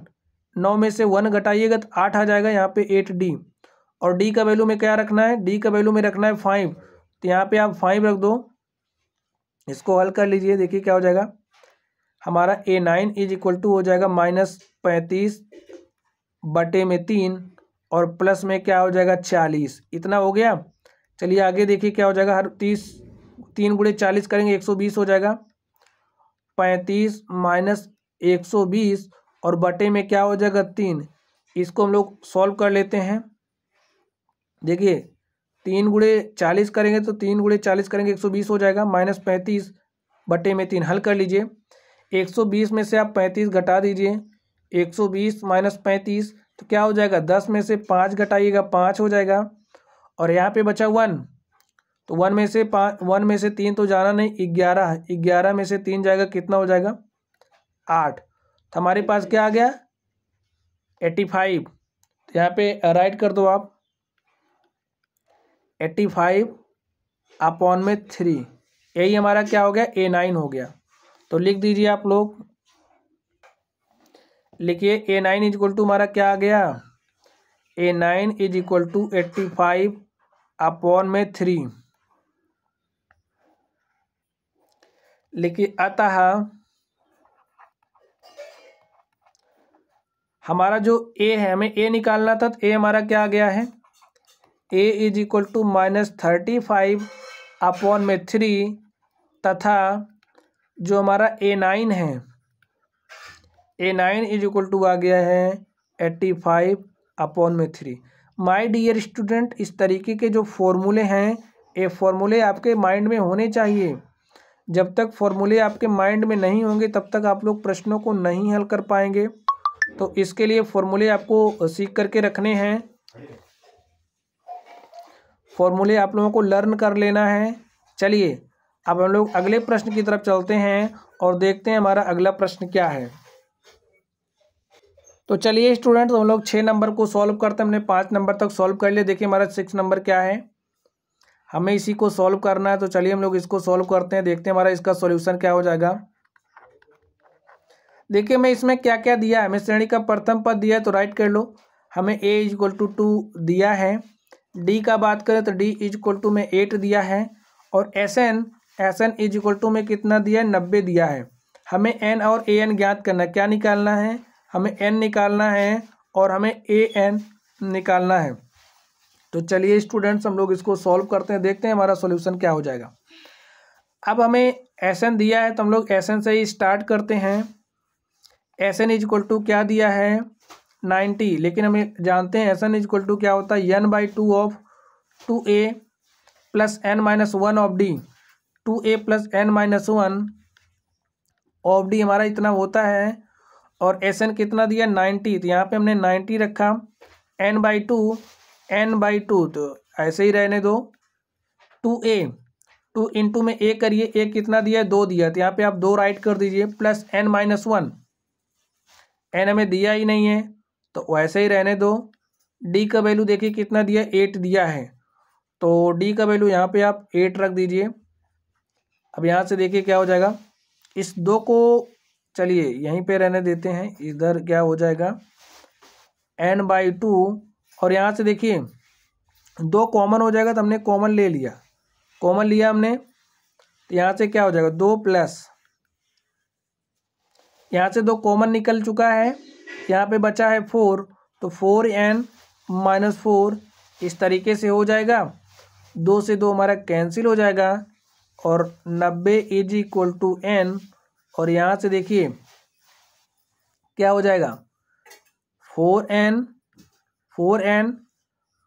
9 में से 1 घटाइएगा तो 8 आ जाएगा, यहाँ पे 8d। और d का वैल्यू में क्या रखना है, d का वैल्यू में रखना है 5, तो यहाँ पे आप 5 रख दो। इसको हल कर लीजिए, देखिए क्या हो जाएगा। हमारा A9 इज इक्वल टू हो जाएगा -35/3 और प्लस में क्या हो जाएगा 40, इतना हो गया। चलिए आगे देखिए क्या हो जाएगा। हर 3 गुणे 40 करेंगे 120 हो जाएगा। 35 - 120 और बटे में क्या हो जाएगा 3। इसको हम लोग सॉल्व कर लेते हैं। देखिए 3 गुणे 40 करेंगे तो 3 गुणे 40 करेंगे 120 हो जाएगा। -35 बटे में 3 हल कर लीजिए। 120 में से आप 35 घटा दीजिए। 120 - 35 तो क्या हो जाएगा, 10 में से 5 घटाइएगा 5 हो जाएगा। और यहाँ पे बचा 1, तो 1 में से 3 तो जाना नहीं, 11 में से 3 जाएगा, कितना हो जाएगा 8। तो हमारे पास क्या आ गया 85। तो यहाँ पे राइट कर दो आप 85/3। यही हमारा क्या हो गया A9 हो गया। तो लिख दीजिए आप लोग, लिखिए A9 इज इक्वल टू हमारा क्या आ गया, A9 इज इक्वल टू 85/3। लिखिए अतः हमारा जो A है, हमें A निकालना था, तो A हमारा क्या आ गया है, A इज इक्वल टू -35/3 तथा जो हमारा A9 है, A9 इज इक्वल टू आ गया है 85/3। माय डियर स्टूडेंट, इस तरीके के जो फॉर्मूले हैं, ये फॉर्मूले आपके माइंड में होने चाहिए। जब तक फॉर्मूले आपके माइंड में नहीं होंगे तब तक आप लोग प्रश्नों को नहीं हल कर पाएंगे। तो इसके लिए फॉर्मूले आपको सीख करके रखने हैं, फॉर्मूले आप लोगों को लर्न कर लेना है। चलिए अब हम लोग अगले प्रश्न की तरफ चलते हैं और देखते हैं हमारा अगला प्रश्न क्या है। तो चलिए स्टूडेंट, हम लोग 6 नंबर को सॉल्व करते हैं। हमने 5 नंबर तक सॉल्व कर लिया। देखिए हमारा 6 नंबर क्या है, हमें इसी को सॉल्व करना है। तो चलिए हम लोग इसको सॉल्व करते हैं, देखते हैं हमारा इसका सॉल्यूशन क्या हो जाएगा। देखिए मैं इसमें क्या क्या दिया है, हमें श्रेणी का प्रथम पद दिया है तो राइट कर लो। हमें A इज इक्वल टू 2 दिया है। D का बात करें तो D इज इक्वल टू में 8 दिया है। और SN इज इक्वल टू में कितना दिया है, 90 दिया है। हमें N और AN ज्ञात करना है। क्या निकालना है, हमें N निकालना है और हमें AN निकालना है। तो चलिए स्टूडेंट्स हम लोग इसको सॉल्व करते हैं, देखते हैं हमारा सॉल्यूशन क्या हो जाएगा। अब हमें SN दिया है तो हम लोग SN से ही स्टार्ट करते हैं। SN इज इक्वल टू क्या दिया है 90, लेकिन हमें जानते हैं SN इज इक्वल टू क्या होता है n/2 of 2A plus n-1 of D। 2A plus n-1 of D हमारा इतना होता है। और SN कितना दिया 90, तो यहाँ पे हमने 90 रखा। n/2 तो ऐसे ही रहने दो। 2A 2 इंटू में A करिए, A कितना दिया 2 दिया, तो यहाँ पे आप 2 राइट कर दीजिए प्लस n-1। n हमें दिया ही नहीं है तो वैसे ही रहने दो। D का वैल्यू देखिए कितना दिया 8 दिया है, तो D का वैल्यू यहाँ पे आप 8 रख दीजिए। अब यहाँ से देखिए क्या हो जाएगा, इस 2 को चलिए यहीं पे रहने देते हैं, इधर क्या हो जाएगा n/2। और यहाँ से देखिए 2 कॉमन हो जाएगा, तो हमने कॉमन ले लिया, कॉमन लिया हमने, तो यहाँ से क्या हो जाएगा 2 प्लस, यहाँ से 2 कॉमन निकल चुका है, यहाँ पे बचा है 4, तो 4n-4 इस तरीके से हो जाएगा। 2 से 2 हमारा कैंसिल हो जाएगा और 90 इज इक्वल टू n। और यहाँ से देखिए क्या हो जाएगा 4n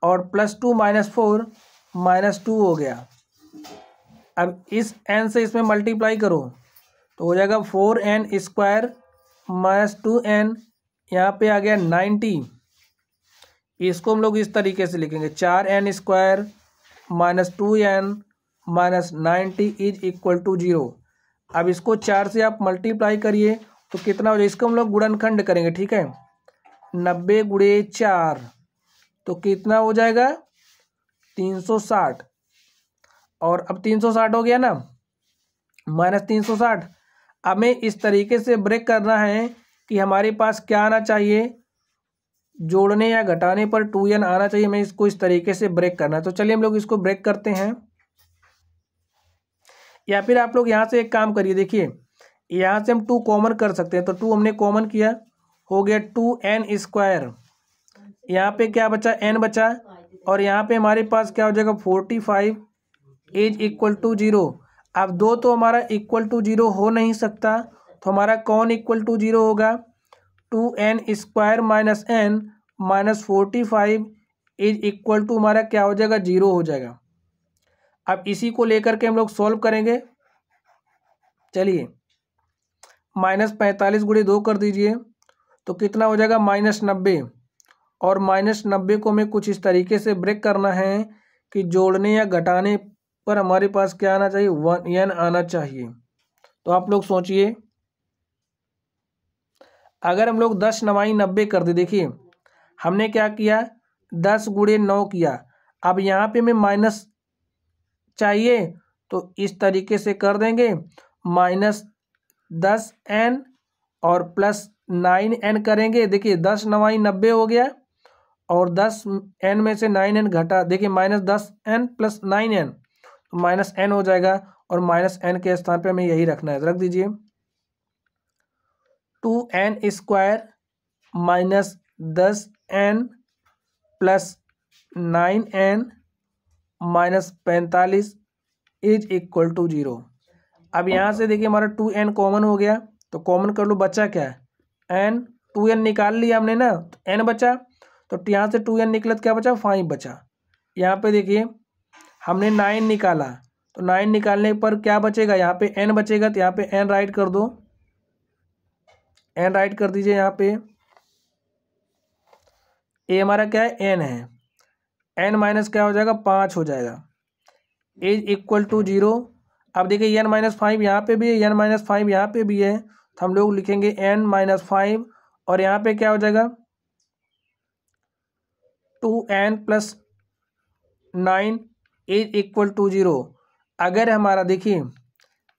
और +2 -4 -2 हो गया। अब इस n से इसमें मल्टीप्लाई करो तो हो जाएगा 4n² -2n, यहाँ पे आ गया 90। इसको हम लोग इस तरीके से लिखेंगे 4n² -2n -90 is equal to 0। अब इसको 4 से आप मल्टीप्लाई करिए तो कितना हो जाएगा, इसको हम लोग गुणनखंड करेंगे, ठीक है। 90 गुणे 4 तो कितना हो जाएगा 360। और अब 360 हो गया ना, -360। हमें इस तरीके से ब्रेक करना है कि हमारे पास क्या आना चाहिए, जोड़ने या घटाने पर 2n आना चाहिए। हमें इसको इस तरीके से ब्रेक करना है। तो चलिए हम लोग इसको ब्रेक करते हैं। या फिर आप लोग यहाँ से एक काम करिए, देखिए यहाँ से हम 2 कॉमन कर सकते हैं, तो 2 हमने कॉमन किया, हो गया 2n²। यहाँ पे क्या बचा, n बचा, और यहाँ पे हमारे पास क्या हो जाएगा 45 इज इक्वल टू 0। अब 2 तो हमारा इक्वल टू 0 हो नहीं सकता, तो हमारा कौन इक्वल टू 0 होगा, 2n² minus n minus 45 is equal to हमारा क्या हो जाएगा 0 हो जाएगा। अब इसी को लेकर के हम लोग सॉल्व करेंगे। चलिए -45 गुणे 2 कर दीजिए, तो कितना हो जाएगा -90। और -90 को हमें कुछ इस तरीके से ब्रेक करना है कि जोड़ने या घटाने पर हमारे पास क्या आना चाहिए, 1n आना चाहिए। तो आप लोग सोचिए, अगर हम लोग 10 9 90 कर दे, देखिए हमने क्या किया 10 गुणे 9 किया, अब यहाँ पे हमें माइनस चाहिए तो इस तरीके से कर देंगे, -10n और +9n करेंगे। देखिए 10 9 90 हो गया, और 10n में से 9n घटा, देखिए -10n + 9n -n हो जाएगा, और -n के स्थान पे हमें यही रखना है, रख दीजिए 2n² minus 10n + 9n minus 45 is equal to 0। अब यहाँ से देखिए हमारा 2n कॉमन हो गया, तो कॉमन कर लो, बचा क्या है n, 2n निकाल लिया हमने ना, तो n बचा, तो यहाँ से 2n निकला तो क्या बचा 5 बचा। यहाँ पे देखिए हमने 9 निकाला, तो 9 निकालने पर क्या बचेगा, यहाँ पे n बचेगा, तो यहाँ पे n राइट कर दो, n राइट कर दीजिए। यहाँ पे a हमारा क्या है n है, n माइनस क्या हो जाएगा 5 हो जाएगा, इज इक्वल टू 0। अब देखिए n-5 यहाँ पे भी है, n-5 यहाँ पे भी है, तो हम लोग लिखेंगे n-5, और यहाँ पे क्या हो जाएगा 2n + 9 इज इक्वल टू 0। अगर हमारा देखिए,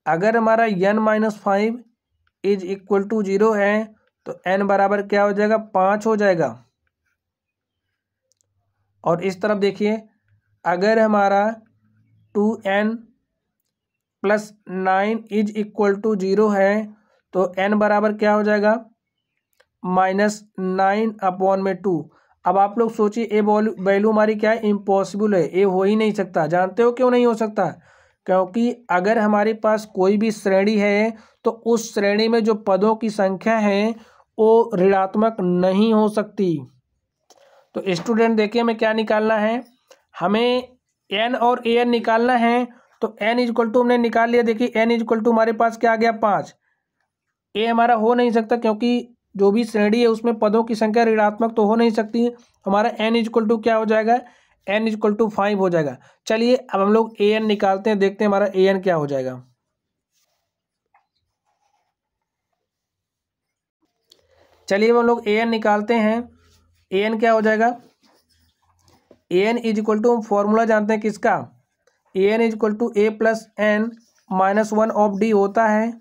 अगर हमारा n-5 इज इक्वल टू 0 है, तो n बराबर क्या हो जाएगा 5 हो जाएगा। और इस तरफ देखिए, अगर हमारा 2n + 9 इज इक्वल टू 0 है, तो n बराबर क्या हो जाएगा -9/2। अब आप लोग सोचिए, ए वैल्यू हमारी क्या है, इम्पॉसिबल है, ए हो ही नहीं सकता। जानते हो क्यों नहीं हो सकता, क्योंकि अगर हमारे पास कोई भी श्रेणी है, तो उस श्रेणी में जो पदों की संख्या है वो ऋणात्मक नहीं हो सकती। तो स्टूडेंट देखिए हमें क्या निकालना है, हमें n और an निकालना है। तो n इक्वल टू हमने निकाल लिया, देखिए n इक्वल टू हमारे पास क्या आ गया 5। ए हमारा हो नहीं सकता, क्योंकि जो भी श्रेणी है उसमें पदों की संख्या ऋणात्मक तो हो नहीं सकती। हमारा n इक्वल टू क्या हो जाएगा, n इक्वल टू 5 हो जाएगा। चलिए अब हम लोग an निकालते हैं, देखते हैं हमारा an क्या हो जाएगा। चलिए अब हम लोग an निकालते हैं, an क्या हो जाएगा, an इज इक्वल टू, हम फॉर्मूला जानते हैं किसका, an is equal to a + n - 1 of d होता है।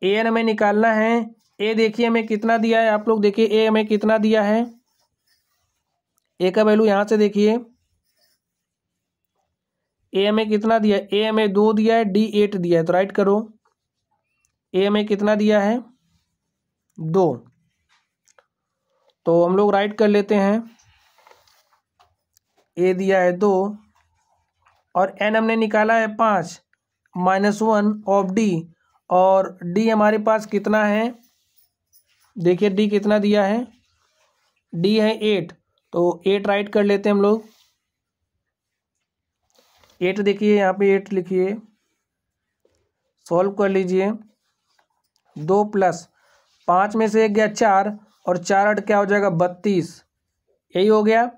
an हमें निकालना है, a देखिए हमें कितना दिया है, आप लोग देखिए a हमें कितना दिया है, a का वैल्यू यहाँ से देखिए, a हमें कितना दिया है, a हमें 2 दिया है, d 8 दिया है, तो राइट करो, a हमें कितना दिया है 2, तो हम लोग राइट कर लेते हैं, a दिया है 2 और n हमने निकाला है 5 -1 ऑफ d, और d हमारे पास कितना है, देखिए d कितना दिया है, d है 8, तो 8 राइट कर लेते हैं हम लोग। 8 देखिए यहाँ पे 8 लिखिए, सॉल्व कर लीजिए, 2 + 5 में से 1 गया 4, और 4 8 क्या हो जाएगा 32, यही हो गया।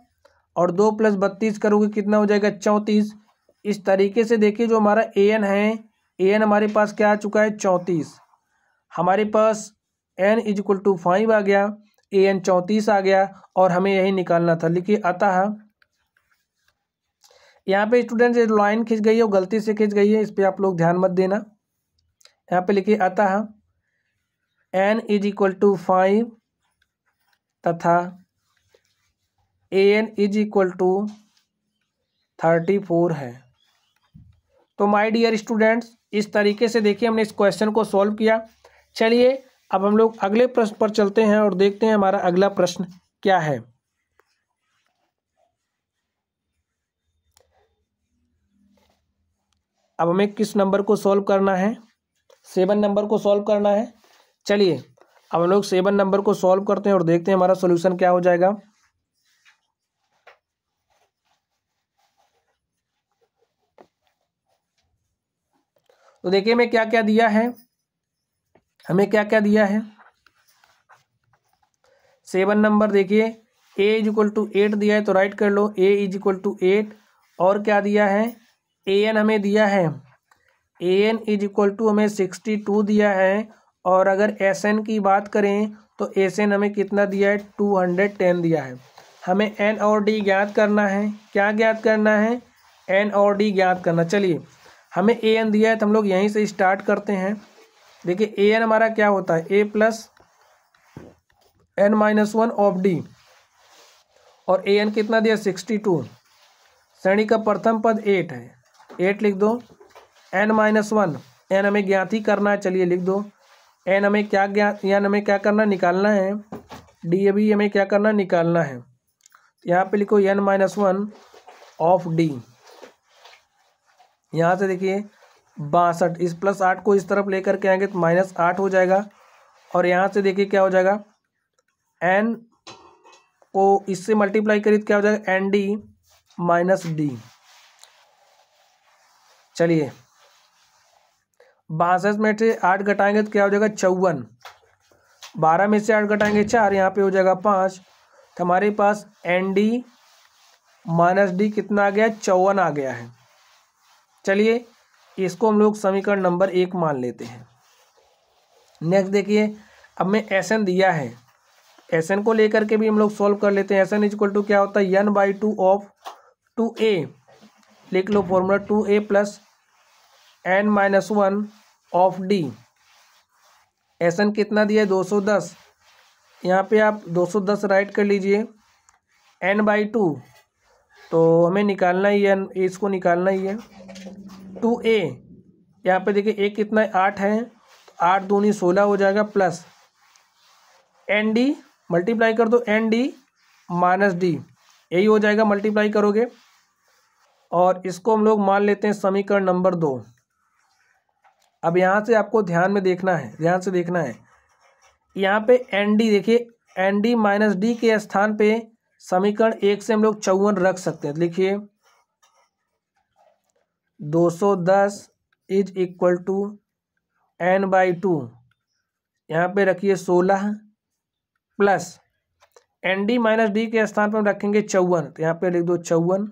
और 2 + 32 करोगे कितना हो जाएगा 34। इस तरीके से देखिए जो हमारा an है, an हमारे पास क्या आ चुका है 34, हमारे पास n इज इक्वल टू 5 आ गया, an 34 आ गया, और हमें यही निकालना था। लिखिए अतः, यहाँ पे स्टूडेंट जो लाइन खींच गई है वो गलती से खींच गई है, इस पर आप लोग ध्यान मत देना। यहाँ पे लिखिए अतः n इज इक्वल टू 5 तथा an इज इक्वल टू 34 है। तो माय डियर स्टूडेंट्स, इस तरीके से देखिए हमने इस क्वेश्चन को सॉल्व किया। चलिए अब हम लोग अगले प्रश्न पर चलते हैं और देखते हैं हमारा अगला प्रश्न क्या है। अब हमें किस नंबर को सॉल्व करना है? 7 नंबर को सॉल्व करना है। चलिए अब हम लोग 7 नंबर को सॉल्व करते हैं और देखते हैं हमारा सॉल्यूशन क्या हो जाएगा। तो देखिए हमें क्या क्या दिया है, हमें क्या क्या दिया है। 7 नंबर देखिए a इज इक्वल टू 8 दिया है, तो राइट कर लो a इज इक्वल टू 8। और क्या दिया है, an हमें दिया है, an इज इक्वल टू हमें 62 दिया है। और अगर sn की बात करें तो sn हमें कितना दिया है, 210 दिया है। हमें n और d ज्ञात करना है। क्या ज्ञात करना है, n और d ज्ञात करना। चलिए हमें an दिया है तो हम लोग यहीं से स्टार्ट करते हैं। देखिए an हमारा क्या होता है, a plus n-1 of d, और an कितना दिया, 62। श्रेणी का प्रथम पद 8 है, 8 लिख दो। n-1 n हमें ज्ञात ही करना है, चलिए लिख दो। n हमें क्या ज्ञात, n हमें क्या करना, निकालना है। d भी हमें क्या करना, निकालना है। यहाँ पे लिखो n-1 ऑफ d। यहाँ से देखिए 62, इस प्लस 8 को इस तरफ लेकर के आएंगे तो -8 हो जाएगा। और यहाँ से देखिए क्या हो जाएगा, n को इससे मल्टीप्लाई करिए तो क्या हो जाएगा, nd माइनस d। चलिए 62 में से 8 घटाएंगे तो क्या हो जाएगा, 54। 12 में से 8 घटाएंगे 4, यहाँ पे हो जाएगा 5। तो हमारे पास nd माइनस d कितना आ गया, 54 आ गया है। चलिए इसको हम लोग समीकरण नंबर 1 मान लेते हैं। नेक्स्ट देखिए अब में Sn दिया है, Sn को लेकर के भी हम लोग सॉल्व कर लेते हैं। Sn इज इक्वल टू क्या होता है, n/2 ऑफ 2a, लिख लो formula 2a plus n-1 of d। Sn कितना दिया है, 210। यहाँ पे आप 210 राइट कर लीजिए। n/2 तो हमें निकालना ही है, इसको निकालना ही है। 2a यहाँ पे देखिए a कितना है, 8 है, तो 8 दूनी 16 हो जाएगा, प्लस nd मल्टीप्लाई कर दो, nd माइनस d, यही हो जाएगा मल्टीप्लाई करोगे। और इसको हम लोग मान लेते हैं समीकरण नंबर 2। अब यहाँ से आपको ध्यान में देखना है, ध्यान से देखना है। यहाँ पे nd देखिए, nd माइनस d के स्थान पे समीकरण 1 से हम लोग 54 रख सकते हैं। लिखिए 210 इज इक्वल टू n/2, यहाँ पे रखिए 16 प्लस nd माइनस d के स्थान पर हम रखेंगे 54, तो यहाँ पे लिख दो 54।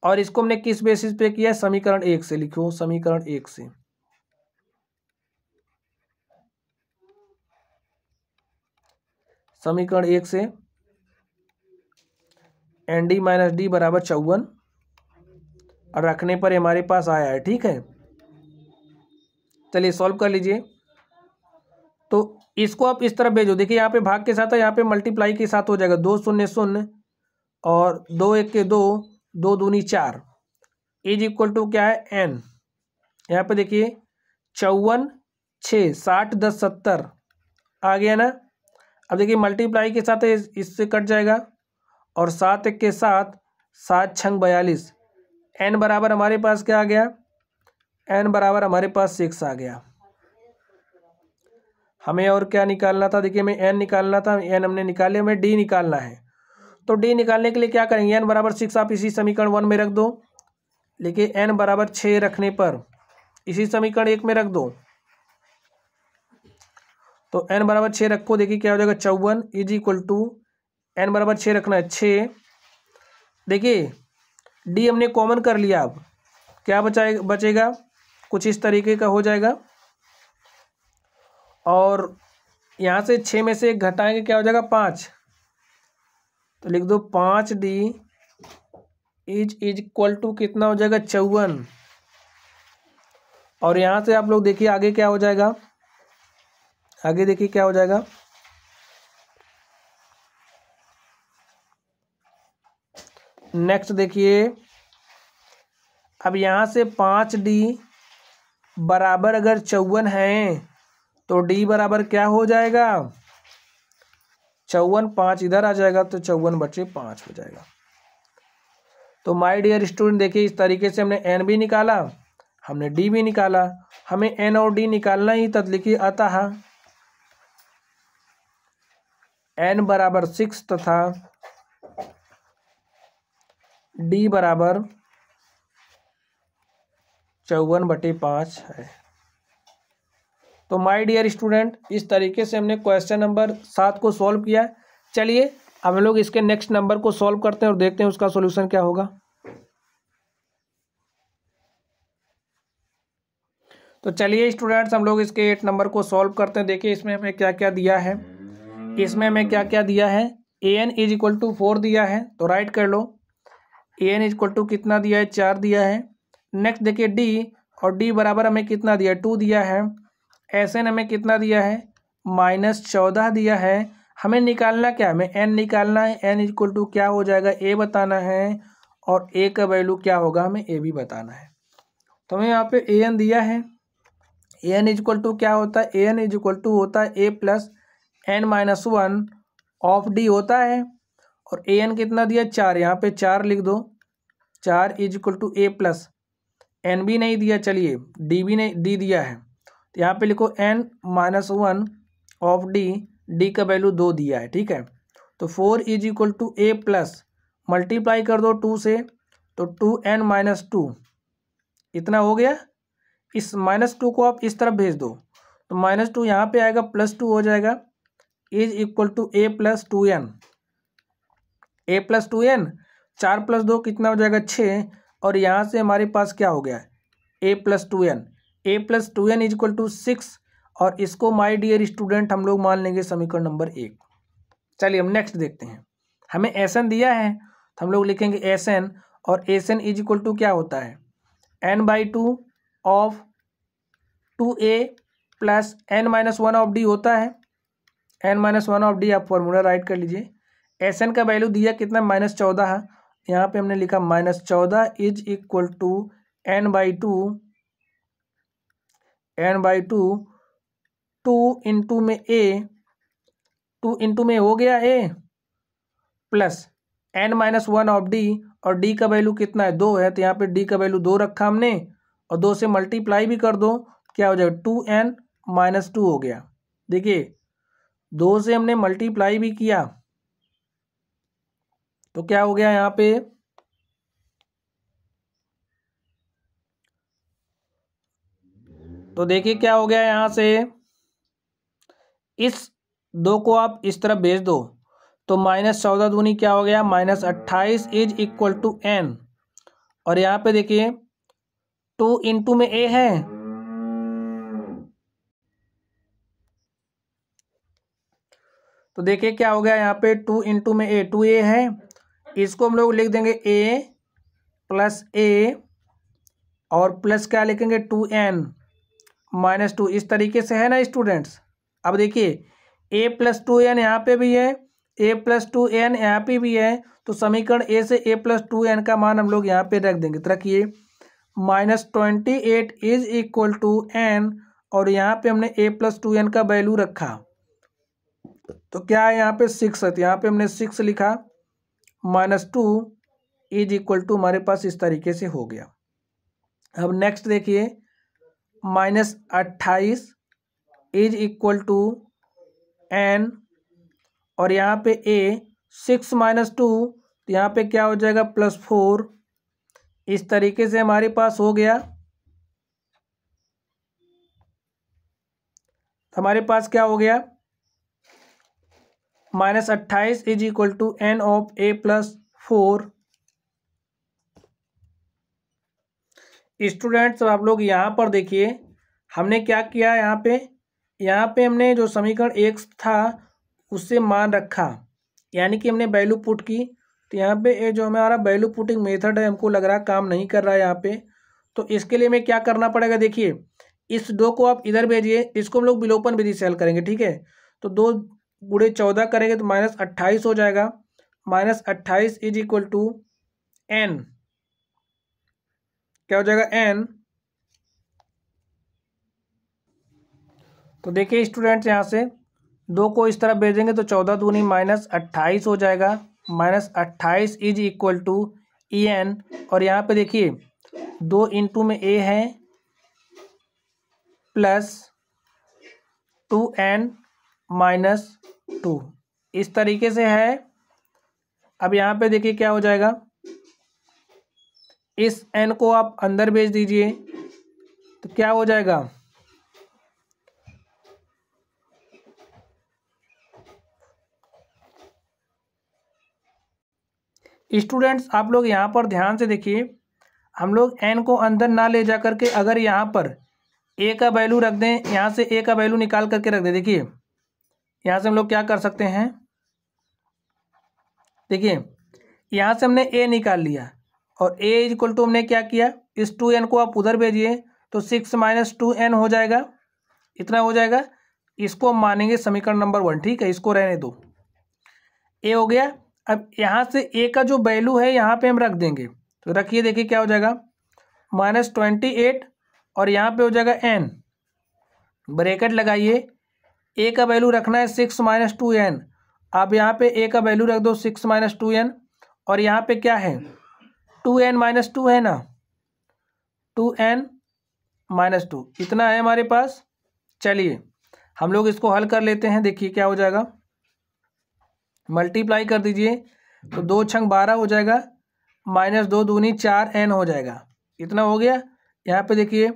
और इसको हमने किस बेसिस पे किया, समीकरण 1 से। लिखो समीकरण 1 से। समीकरण 1 से nd माइनस d बराबर 54 और रखने पर हमारे पास आया है, ठीक है। चलिए सॉल्व कर लीजिए। तो इसको आप इस तरफ भेजो, देखिए यहाँ पे भाग के साथ है, यहाँ पे मल्टीप्लाई के साथ हो जाएगा। 2 0 0 और 2 1 के 2, 2 दूनी 4 इज इक्वल टू क्या है, n। यहाँ पे देखिए 54 6 60 10 70 आ गया ना। अब देखिए मल्टीप्लाई के साथ इससे कट जाएगा, और 7 1 के 7, 7 6 42। n बराबर हमारे पास क्या आ गया, n बराबर हमारे पास 6 आ गया। हमें और क्या निकालना था, देखिए हमें n निकालना था, n हमने निकाले, हमें d निकालना है। तो d निकालने के लिए क्या करेंगे, n बराबर 6 आप इसी समीकरण 1 में रख दो। देखिए n बराबर 6 रखने पर इसी समीकरण 1 में रख दो, तो n बराबर 6 रखो। देखिए क्या हो जाएगा, 54 इज इक्वल टू n बराबर 6 रखना है 6। देखिए d हमने कॉमन कर लिया, अब क्या बचेगा, कुछ इस तरीके का हो जाएगा। और यहाँ से 6 में से 1 घटाएंगे, क्या हो जाएगा, 5। तो लिख दो 5d इज इक्वल टू कितना हो जाएगा, 54। और यहाँ से आप लोग देखिए आगे क्या हो जाएगा, आगे देखिए क्या हो जाएगा। नेक्स्ट देखिए अब यहाँ से 5D बराबर अगर 54 है तो D बराबर क्या हो जाएगा, 54, 5 इधर आ जाएगा तो 54/5 हो जाएगा। तो माय डियर स्टूडेंट देखिए इस तरीके से हमने n भी निकाला, हमने d भी निकाला। हमें n और d निकालना ही, तब लिखिए अतः n बराबर 6 तथा d बराबर 54/5 है। तो माय डियर स्टूडेंट इस तरीके से हमने क्वेश्चन नंबर 7 को सॉल्व किया। चलिए अब हम लोग इसके नेक्स्ट नंबर को सॉल्व करते हैं और देखते हैं उसका सॉल्यूशन क्या होगा। तो चलिए स्टूडेंट्स हम लोग इसके 8 नंबर को सॉल्व करते हैं। देखिए इसमें हमें क्या क्या दिया है, इसमें हमें क्या क्या दिया है। an इज इक्वल टू 4 दिया है, तो राइट कर लो। an इज इक्वल टू कितना दिया है, 4 दिया है। नेक्स्ट देखिए d, और d बराबर हमें कितना दिया है, 2 दिया है। Sn हमें कितना दिया है, -14 दिया है। हमें निकालना क्या है, हमें n निकालना है। n इज इक्वल टू क्या हो जाएगा, a बताना है, और a का वैल्यू क्या होगा हमें a भी बताना है। तो हमें यहाँ पे an दिया है। an इज इक्वल टू क्या होता है, an इज इक्वल टू होता है a plus n-1 of d होता है। और an कितना दिया, 4, यहाँ पे 4 लिख दो। 4 is equal to a plus n भी नहीं दिया, चलिए d भी नहीं, d दिया है तो यहाँ पे लिखो n-1 ऑफ d का वैल्यू 2 दिया है, ठीक है। तो 4 is equal to a plus, multiply कर दो 2 से, तो 2n-2 इतना हो गया। इस -2 को आप इस तरफ भेज दो, तो -2 यहाँ पे आएगा, +2 हो जाएगा, is equal to a plus 2n। a plus 2n, 4 + 2 कितना हो जाएगा, 6। और यहाँ से हमारे पास क्या हो गया, a plus 2n। a plus 2n is equal to 6, और इसको माय डियर स्टूडेंट हम लोग मान लेंगे समीकरण नंबर 1। चलिए हम नेक्स्ट देखते हैं। हमें Sn दिया है तो हम लोग लिखेंगे Sn, और Sn इज इक्वल टू क्या होता है, n/2 of 2a plus n-1 of d होता है। n-1 ऑफ d आप फॉर्मूला राइट कर लीजिए। Sn का वैल्यू दिया कितना, -14, यहाँ पे हमने लिखा -14 is equal to n/2 2 into में a, 2 इंटू में हो गया a, plus n-1 of d, और d का वैल्यू कितना है, 2 है, तो यहाँ पे d का वैल्यू 2 रखा हमने, और 2 से मल्टीप्लाई भी कर दो, क्या हो जाएगा, 2n-2 हो गया। देखिए 2 से हमने मल्टीप्लाई भी किया तो क्या हो गया यहाँ पे, तो देखिए क्या हो गया यहाँ से, इस 2 को आप इस तरफ भेज दो, तो -14 दूनी क्या हो गया, -28 इज इक्वल टू n। और यहाँ पे देखिए 2 इंटू में a है, तो देखिए क्या हो गया यहाँ पे, 2 इंटू में a, 2a है, इसको हम लोग लिख देंगे a प्लस a, और प्लस क्या लिखेंगे, 2n-2, इस तरीके से है ना स्टूडेंट्स। अब देखिए a प्लस 2n यहाँ पे भी है, a प्लस 2n यहाँ पे भी है, तो समीकरण a से a प्लस 2n का मान हम लोग यहाँ पे रख देंगे। तो रखिए -28 इज इक्वल टू n, और यहाँ पे हमने a प्लस 2n का वैल्यू रखा, तो क्या है यहाँ पे 6 है, तो यहाँ पे हमने 6 लिखा, -2 इज इक्वल टू हमारे पास इस तरीके से हो गया। अब नेक्स्ट देखिए -28 इज इक्वल टू n, और यहाँ पे a 6 - 2, तो यहाँ पे क्या हो जाएगा, +4। इस तरीके से हमारे पास हो गया। हमारे पास क्या हो गया, -28 is equal to n of a plus 4। Students आप लोग यहाँ पर देखिए हमने क्या किया, यहाँ पे हमने जो समीकरण 1 था उससे मान रखा, यानी कि हमने वैल्यू पुट की। तो यहाँ पे ये जो हमारा वैल्यू पुटिंग मेथड है, हमको लग रहा है काम नहीं कर रहा है यहाँ पे। तो इसके लिए हमें क्या करना पड़ेगा, देखिए इस 2 को आप इधर भेजिए, इसको हम लोग विलोपन विधि से हल करेंगे, ठीक है। तो 2 × 14 करेंगे तो -28 हो जाएगा। -28 इज इक्वल टू n, क्या हो जाएगा n। तो देखिए स्टूडेंट्स, यहाँ से 2 को इस तरफ भेजेंगे तो 14 दूनी -28 हो जाएगा। -28 इज इक्वल टू en। और यहाँ पे देखिए 2 इंटू में a है प्लस 2n - 2, इस तरीके से है। अब यहाँ पे देखिए क्या हो जाएगा, इस n को आप अंदर भेज दीजिए तो क्या हो जाएगा, स्टूडेंट्स आप लोग यहाँ पर ध्यान से देखिए, हम लोग n को अंदर ना ले जा करके अगर यहाँ पर a का वैल्यू रख दें, यहाँ से a का वैल्यू निकाल करके रख दें। देखिए यहाँ से हम लोग क्या कर सकते हैं, देखिए यहाँ से हमने a निकाल लिया और a इज इक्वल टू हमने क्या किया, इस 2n को आप उधर भेजिए तो 6 - 2n हो जाएगा, इतना हो जाएगा। इसको हम मानेंगे समीकरण नंबर 1, ठीक है, इसको रहने दो, a हो गया। अब यहाँ से a का जो वैल्यू है यहाँ पे हम रख देंगे, तो रखिए, देखिए क्या हो जाएगा -28 और यहाँ पे हो जाएगा n, ब्रैकेट लगाइए, a का वैल्यू रखना है 6 - 2n। आप यहाँ पे a का वैल्यू रख दो 6 - 2n और यहाँ पे क्या है 2n - 2 है ना, 2n - 2 इतना है हमारे पास। चलिए हम लोग इसको हल कर लेते हैं, देखिए क्या हो जाएगा, मल्टीप्लाई कर दीजिए तो 2 छंग 12 हो जाएगा, -2 दूनी 4n हो जाएगा, इतना हो गया। यहाँ पे देखिए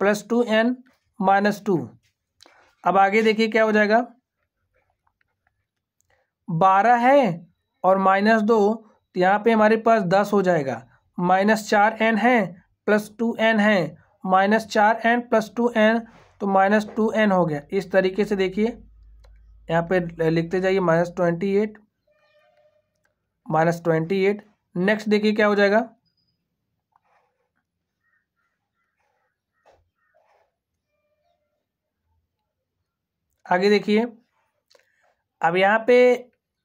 +2n - 2। अब आगे देखिए क्या हो जाएगा, 12 है और -2 तो यहाँ पे हमारे पास 10 हो जाएगा, -4n है +2n है, -4n + 2n तो -2n हो गया। इस तरीके से देखिए यहाँ पे लिखते जाइए -28 -28। नेक्स्ट देखिए क्या हो जाएगा, आगे देखिए। अब यहाँ पे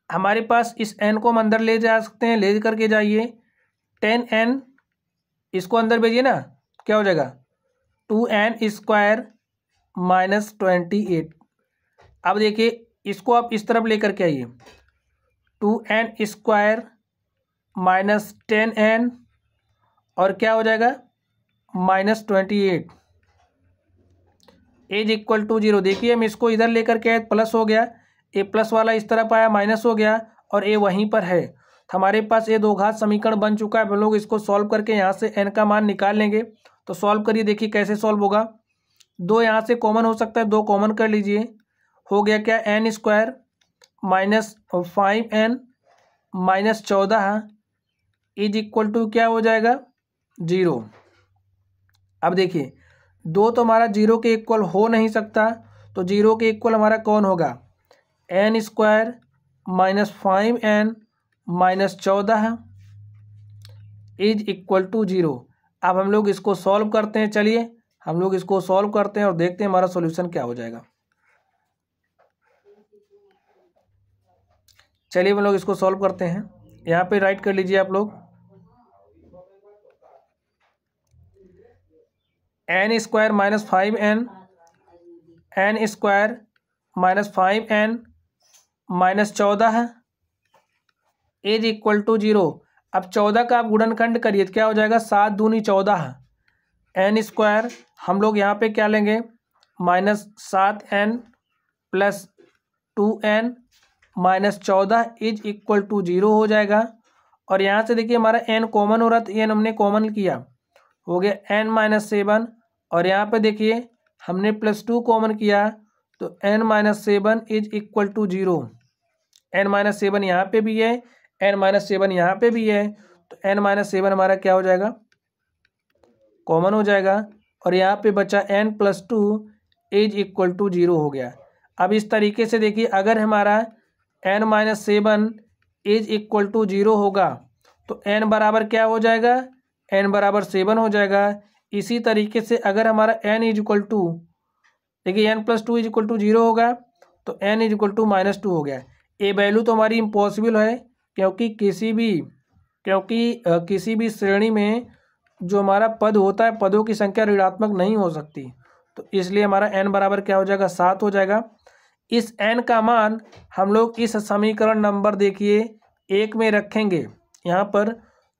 हमारे पास इस n को हम अंदर ले जा सकते हैं, ले करके जाइए 10n, इसको अंदर भेजिए ना, क्या हो जाएगा 2n² -28। अब देखिए इसको आप इस तरफ लेकर के आइए, 2n² -10n और क्या हो जाएगा -28 इज इक्वल टू 0। देखिए हम इसको इधर लेकर के आए, प्लस हो गया, ए प्लस वाला इस तरफ आया, माइनस हो गया और ए वहीं पर है। तो हमारे पास ये दो घात समीकरण बन चुका है। हम लोग इसको सॉल्व करके यहाँ से n का मान निकाल लेंगे। तो सॉल्व करिए, देखिए कैसे सॉल्व होगा। 2 यहाँ से कॉमन हो सकता है, 2 कॉमन कर लीजिए, हो गया क्या n² -5n -14 is equal to क्या हो जाएगा 0। अब देखिए 2 तो हमारा 0 के इक्वल हो नहीं सकता, तो 0 के इक्वल हमारा कौन होगा n² -5n -14 is equal to 0। अब हम लोग इसको सॉल्व करते हैं। चलिए हम लोग इसको सॉल्व करते हैं और देखते हैं हमारा सॉल्यूशन क्या हो जाएगा। चलिए हम लोग इसको सॉल्व करते हैं। यहाँ पे राइट कर लीजिए आप लोग, n² -5n n² -5n -14 is equal to 0। अब 14 का आप गुणनखंड करिए तो क्या हो जाएगा 7 दूनी 14, n² हम लोग यहाँ पे क्या लेंगे -7n + 2n -14 is equal to 0 हो जाएगा। और यहाँ से देखिए हमारा n कॉमन हो रहा था, n हमने कॉमन किया, हो गया n - 7 और यहाँ पे देखिए हमने +2 कॉमन किया तो n - 7 is equal to 0। n - 7 यहाँ पे भी है, n - 7 यहाँ पे भी है, तो n - 7 हमारा क्या हो जाएगा कॉमन हो जाएगा और यहाँ पे बचा n + 2 इज इक्वल टू 0 हो गया। अब इस तरीके से देखिए अगर हमारा n - 7 इज इक्वल टू 0 होगा तो n बराबर क्या हो जाएगा n बराबर 7 हो जाएगा। इसी तरीके से अगर हमारा n इज इक्वल टू, देखिए n + 2 इज इक्वल टू 0 होगा तो n इज इक्वल टू -2 हो गया। ये वैल्यू तो हमारी इम्पॉसिबल है, क्योंकि किसी भी श्रेणी में जो हमारा पद होता है, पदों की संख्या ऋणात्मक नहीं हो सकती, तो इसलिए हमारा n बराबर क्या हो जाएगा, 7 हो जाएगा। इस n का मान हम लोग इस समीकरण नंबर देखिए 1 में रखेंगे यहाँ पर,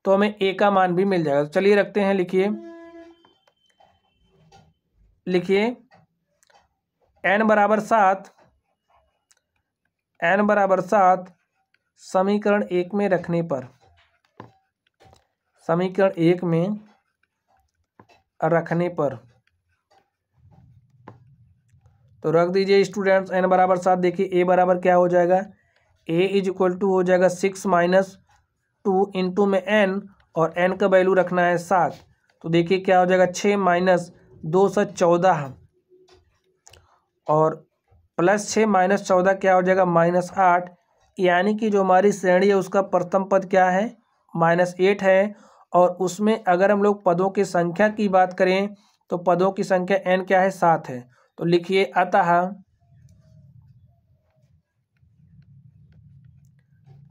तो हमें a का मान भी मिल जाएगा। चलिए रखते हैं, लिखिए n बराबर 7, n बराबर 7 समीकरण 1 में रखने पर, समीकरण 1 में रखने पर तो रख दीजिए स्टूडेंट्स n बराबर 7। देखिए a बराबर क्या हो जाएगा, a इज इक्वल टू हो जाएगा 6 माइनस 2 इंटू में n, और n का वैल्यू रखना है 7, तो देखिए क्या हो जाएगा 6 माइनस 2 से 14, और प्लस 6 माइनस 14 क्या हो जाएगा -8, यानी कि जो हमारी श्रेणी है उसका प्रथम पद क्या है, -8 है। और उसमें अगर हम लोग पदों की संख्या की बात करें तो पदों की संख्या n क्या है, 7 है। तो लिखिए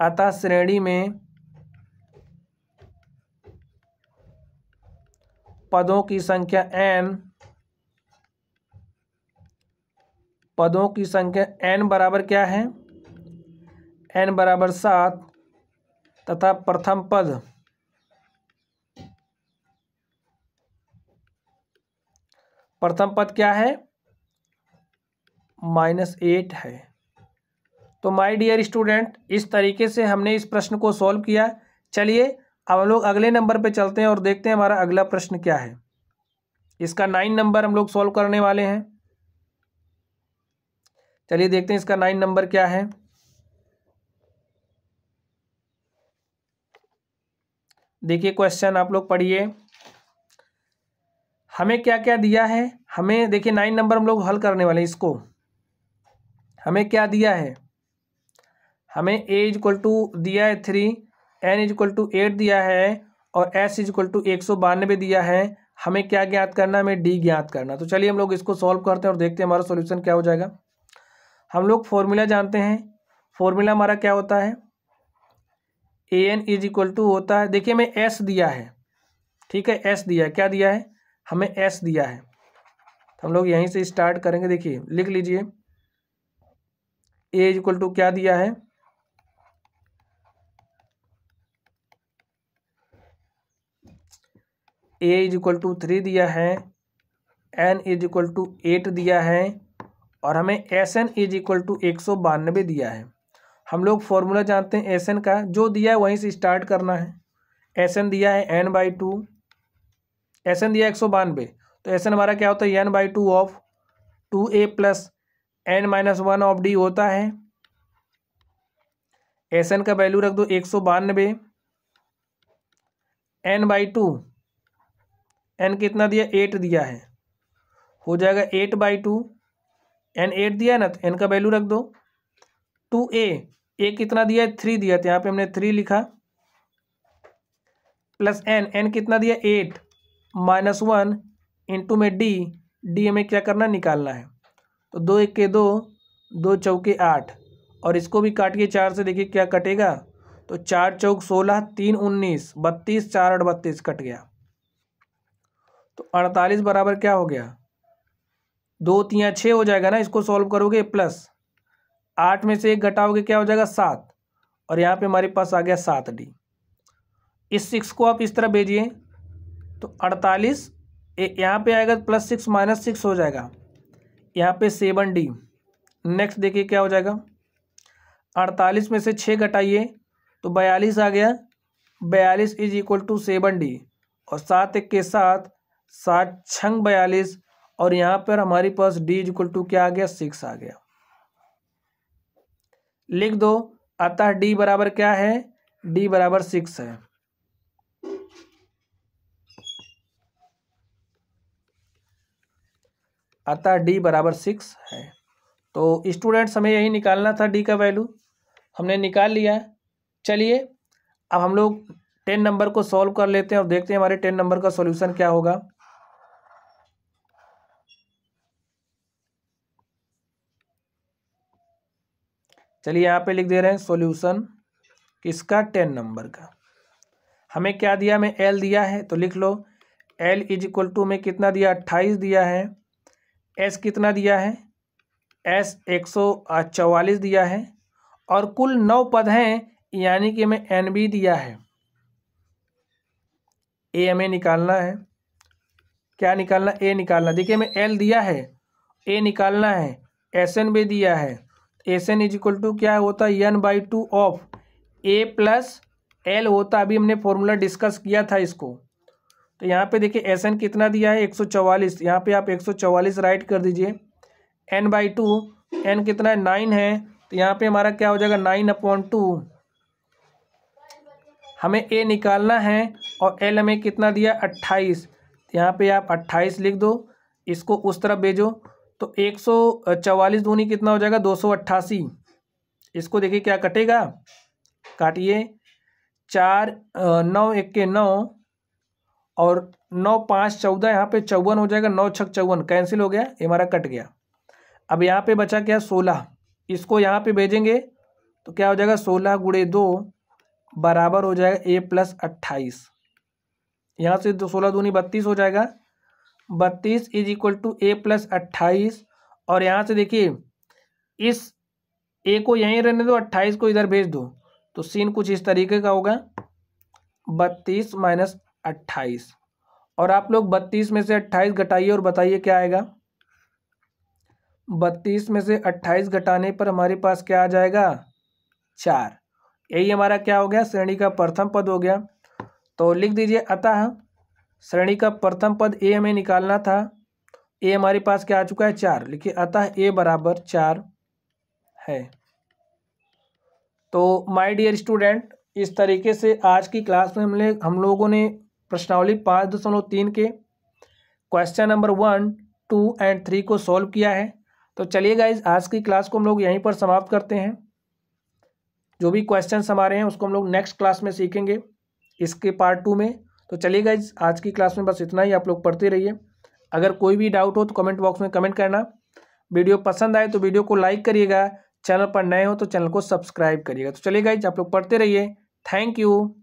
अतः श्रेणी में पदों की संख्या n, पदों की संख्या n बराबर क्या है, n बराबर 7, तथा प्रथम पद क्या है, -8 है। तो माय डियर स्टूडेंट, इस तरीके से हमने इस प्रश्न को सॉल्व किया। चलिए अब हम लोग अगले नंबर पे चलते हैं और देखते हैं हमारा अगला प्रश्न क्या है। इसका 9 नंबर हम लोग सॉल्व करने वाले हैं। चलिए देखते हैं इसका 9 नंबर क्या है। देखिए क्वेश्चन आप लोग पढ़िए, हमें क्या क्या दिया है। हमें देखिए 9 नंबर हम लोग हल करने वाले हैं। इसको हमें क्या दिया है, हमें a इक्वल टू दिया है 3, n इक्वल टू 8 दिया है, और s इक्वल टू 192 दिया है। हमें क्या ज्ञात करना, हमें d ज्ञात करना। तो चलिए हम लोग इसको सॉल्व करते हैं और देखते हैं हमारा सॉल्यूशन क्या हो जाएगा। हम लोग फॉर्मूला जानते हैं, फॉर्मूला हमारा क्या होता है, an इज इक्वल टू होता है, देखिए हमें s दिया है, ठीक है, s दिया है, क्या दिया है, हमें s दिया है। तो हम लोग यहीं से स्टार्ट करेंगे। देखिए लिख लीजिए a इक्वल टू क्या दिया है, a इज इक्वल टू 3 दिया है, n इज इक्वल टू 8 दिया है, और हमें Sn इज इक्वल टू 192 दिया है। हम लोग फॉर्मूला जानते हैं Sn का, जो दिया है वहीं से स्टार्ट करना है। Sn दिया है n/2, Sn दिया है 192, तो Sn हमारा क्या होता है, n/2 of 2a plus n-1 of d होता है। Sn का वैल्यू रख दो 192, n/2, n कितना दिया, 8 दिया है, हो जाएगा 8/2, n 8 दिया है ना, तो n का वैल्यू रख दो 2a, a कितना दिया है, 3 दिया, तो यहाँ पे हमने 3 लिखा, प्लस n कितना दिया 8, -1 इंटू में d हमें क्या करना, निकालना है। तो 2 1 के 2, 2 चौके 8, और इसको भी काटिए 4 से, देखिए क्या कटेगा, तो 4 चौक 16, 3 19, 32, 4 8 32 कट गया। तो 48 बराबर क्या हो गया, 2 3 6 हो जाएगा ना, इसको सॉल्व करोगे, प्लस 8 में से 1 घटाओगे क्या हो जाएगा, 7, और यहाँ पे हमारे पास आ गया 7d। इस 6 को आप इस तरह भेजिए, तो 48 यहाँ पे आएगा +6 -6 हो जाएगा, यहाँ पे 7d। नेक्स्ट देखिए क्या हो जाएगा, 48 में से 6 घटाइए तो 42 आ गया, 42 इज इक्वल टू 7d, और 7 1 के 7, 7 6 42, और यहाँ पर हमारे पास d इज इक्वल टू क्या आ गया, 6 आ गया। लिख दो, अतः d बराबर क्या है, d बराबर 6 है। अतः d बराबर 6 है। तो स्टूडेंट्स हमें यही निकालना था, d का वैल्यू हमने निकाल लिया है। चलिए अब हम लोग 10 नंबर को सॉल्व कर लेते हैं और देखते हैं हमारे 10 नंबर का सॉल्यूशन क्या होगा। चलिए यहाँ पे लिख दे रहे हैं सॉल्यूशन किसका, 10 नंबर का। हमें क्या दिया, हमें l दिया है, तो लिख लो L इज इक्वल टू में कितना दिया 28 दिया है, S कितना दिया है, S 144 दिया है और कुल 9 पद हैं, यानी कि हमें NB दिया है। A हमें निकालना है, क्या निकालना, A निकालना। देखिए हमें L दिया है, A निकालना है, SN भी दिया है। SN इज इक्वल टू क्या होता है, n/2 of A plus L होता। अभी हमने फॉर्मूला डिस्कस किया था इसको। तो यहाँ पे देखिए SN कितना दिया है 144, यहाँ पे आप 144 राइट कर दीजिए। n/2, n कितना है 9 है, तो यहाँ पे हमारा क्या हो जाएगा 9/2। हमें A निकालना है और L हमें कितना दिया 28, यहाँ पे आप 28 लिख दो, इसको उस तरफ भेजो तो 144 दूनी कितना हो जाएगा 288। इसको देखिए क्या कटेगा, काटिए, 4 9 1 के 9 और 9 5 14, यहाँ पे 54 हो जाएगा, 9 6 54 कैंसिल हो गया, ये हमारा कट गया। अब यहाँ पे बचा क्या 16, इसको यहाँ पे भेजेंगे तो क्या हो जाएगा 16 गुणे 2 बराबर हो जाएगा A प्लस 28। यहाँ से 16 दूनी 32 हो जाएगा, 32 is equal to A plus 28। और यहाँ से देखिए इस A को यहीं रहने दो, 28 को इधर भेज दो, तो सीन कुछ इस तरीके का होगा 32 माइनस 28। और आप लोग 32 में से 28 घटाइए और बताइए क्या आएगा। 32 में से 28 घटाने पर हमारे पास क्या आ जाएगा 4। यही हमारा क्या हो गया, श्रेणी का प्रथम पद हो गया। तो लिख दीजिए, अतः श्रेणी का प्रथम पद A हमें निकालना था, A हमारे पास क्या आ चुका है 4। लिखिए अतः A बराबर 4 है। तो माय डियर स्टूडेंट, इस तरीके से आज की क्लास में हम लोगों ने प्रश्नावली 5.3 के क्वेश्चन नंबर 1, 2 एंड 3 को सॉल्व किया है। तो चलिए गाइज, आज की क्लास को हम लोग यहीं पर समाप्त करते हैं। जो भी क्वेश्चंस हमारे हैं उसको हम लोग नेक्स्ट क्लास में सीखेंगे, इसके पार्ट 2 में। तो चलिए गाइज, आज की क्लास में बस इतना ही, आप लोग पढ़ते रहिए। अगर कोई भी डाउट हो तो कमेंट बॉक्स में कमेंट करना। वीडियो पसंद आए तो वीडियो को लाइक करिएगा, चैनल पर नए हो तो चैनल को सब्सक्राइब करिएगा। तो चलिए गाइज, आप लोग पढ़ते रहिए। Thank you.